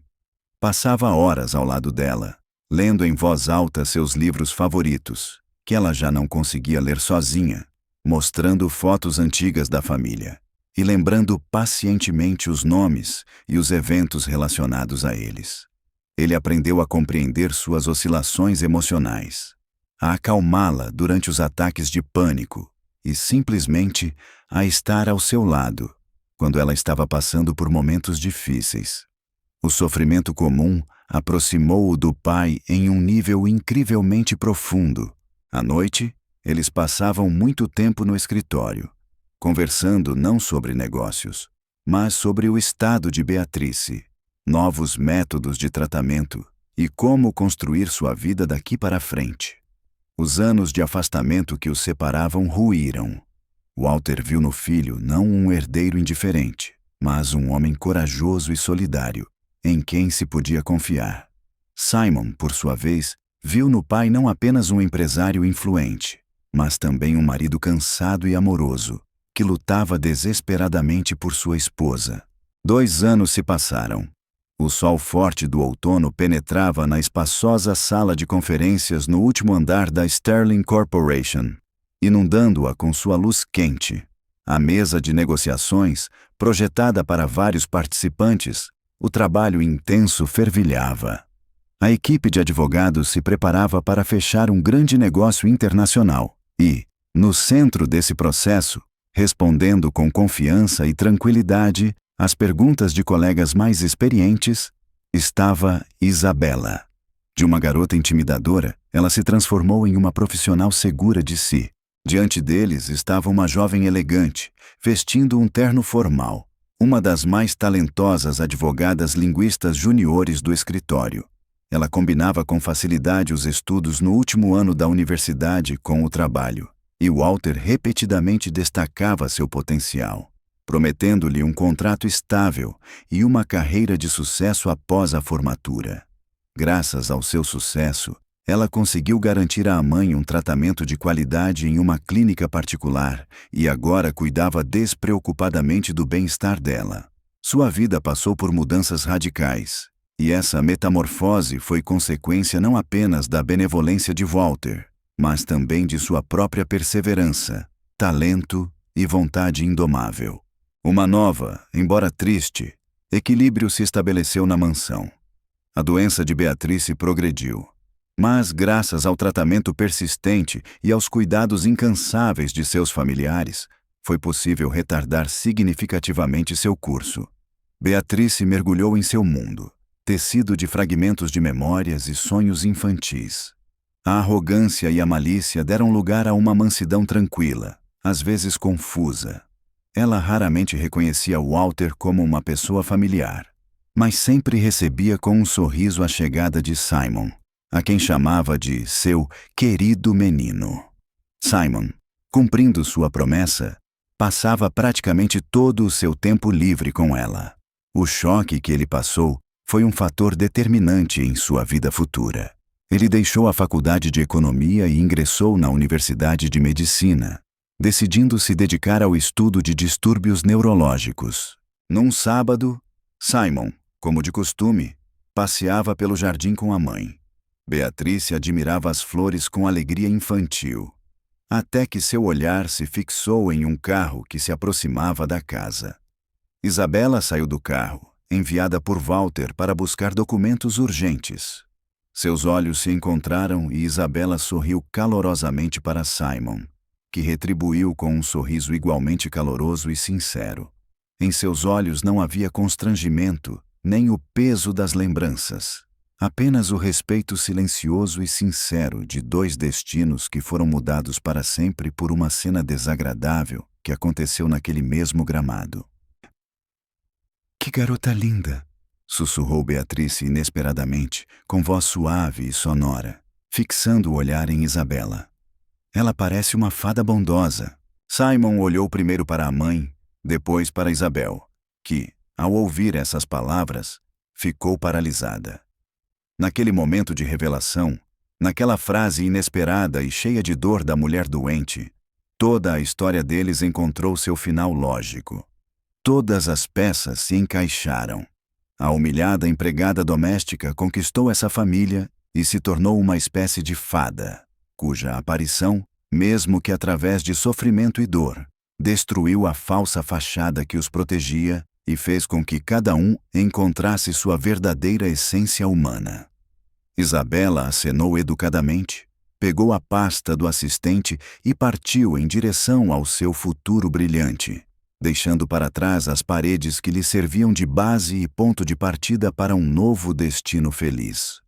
Passava horas ao lado dela, lendo em voz alta seus livros favoritos, que ela já não conseguia ler sozinha, mostrando fotos antigas da família e lembrando pacientemente os nomes e os eventos relacionados a eles. Ele aprendeu a compreender suas oscilações emocionais, a acalmá-la durante os ataques de pânico e simplesmente a estar ao seu lado quando ela estava passando por momentos difíceis. O sofrimento comum aproximou-o do pai em um nível incrivelmente profundo, À noite, eles passavam muito tempo no escritório, conversando não sobre negócios, mas sobre o estado de Beatrice, novos métodos de tratamento e como construir sua vida daqui para frente. Os anos de afastamento que os separavam ruíram. Walter viu no filho não um herdeiro indiferente, mas um homem corajoso e solidário, em quem se podia confiar. Simon, por sua vez, viu no pai não apenas um empresário influente, mas também um marido cansado e amoroso, que lutava desesperadamente por sua esposa. 2 anos se passaram. O sol forte do outono penetrava na espaçosa sala de conferências no último andar da Sterling Corporation, inundando-a com sua luz quente. A mesa de negociações, projetada para vários participantes, o trabalho intenso fervilhava. A equipe de advogados se preparava para fechar um grande negócio internacional e, no centro desse processo, respondendo com confiança e tranquilidade às perguntas de colegas mais experientes, estava Isabela. De uma garota intimidadora, ela se transformou em uma profissional segura de si. Diante deles estava uma jovem elegante, vestindo um terno formal, uma das mais talentosas advogadas linguistas juniores do escritório. Ela combinava com facilidade os estudos no último ano da universidade com o trabalho, e Walter repetidamente destacava seu potencial, prometendo-lhe um contrato estável e uma carreira de sucesso após a formatura. Graças ao seu sucesso, ela conseguiu garantir à mãe um tratamento de qualidade em uma clínica particular e agora cuidava despreocupadamente do bem-estar dela. Sua vida passou por mudanças radicais, e essa metamorfose foi consequência não apenas da benevolência de Walter, mas também de sua própria perseverança, talento e vontade indomável. Uma nova, embora triste, equilíbrio se estabeleceu na mansão. A doença de Beatrice progrediu, mas graças ao tratamento persistente e aos cuidados incansáveis de seus familiares, foi possível retardar significativamente seu curso. Beatrice mergulhou em seu mundo, tecido de fragmentos de memórias e sonhos infantis. A arrogância e a malícia deram lugar a uma mansidão tranquila, às vezes confusa. Ela raramente reconhecia Walter como uma pessoa familiar, mas sempre recebia com um sorriso a chegada de Simon, a quem chamava de seu querido menino. Simon, cumprindo sua promessa, passava praticamente todo o seu tempo livre com ela. O choque que ele passou foi um fator determinante em sua vida futura. Ele deixou a faculdade de economia e ingressou na Universidade de Medicina, decidindo se dedicar ao estudo de distúrbios neurológicos. Num sábado, Simon, como de costume, passeava pelo jardim com a mãe. Beatrice admirava as flores com alegria infantil, até que seu olhar se fixou em um carro que se aproximava da casa. Isabela saiu do carro, enviada por Walter para buscar documentos urgentes. Seus olhos se encontraram e Isabela sorriu calorosamente para Simon, que retribuiu com um sorriso igualmente caloroso e sincero. Em seus olhos não havia constrangimento, nem o peso das lembranças. Apenas o respeito silencioso e sincero de 2 destinos que foram mudados para sempre por uma cena desagradável que aconteceu naquele mesmo gramado. "Que garota linda!" sussurrou Beatrice inesperadamente, com voz suave e sonora, fixando o olhar em Isabela. "Ela parece uma fada bondosa." Simon olhou primeiro para a mãe, depois para Isabel, que, ao ouvir essas palavras, ficou paralisada. Naquele momento de revelação, naquela frase inesperada e cheia de dor da mulher doente, toda a história deles encontrou seu final lógico. Todas as peças se encaixaram. A humilhada empregada doméstica conquistou essa família e se tornou uma espécie de fada, cuja aparição, mesmo que através de sofrimento e dor, destruiu a falsa fachada que os protegia e fez com que cada um encontrasse sua verdadeira essência humana. Isabela acenou educadamente, pegou a pasta do assistente e partiu em direção ao seu futuro brilhante, deixando para trás as paredes que lhe serviam de base e ponto de partida para um novo destino feliz.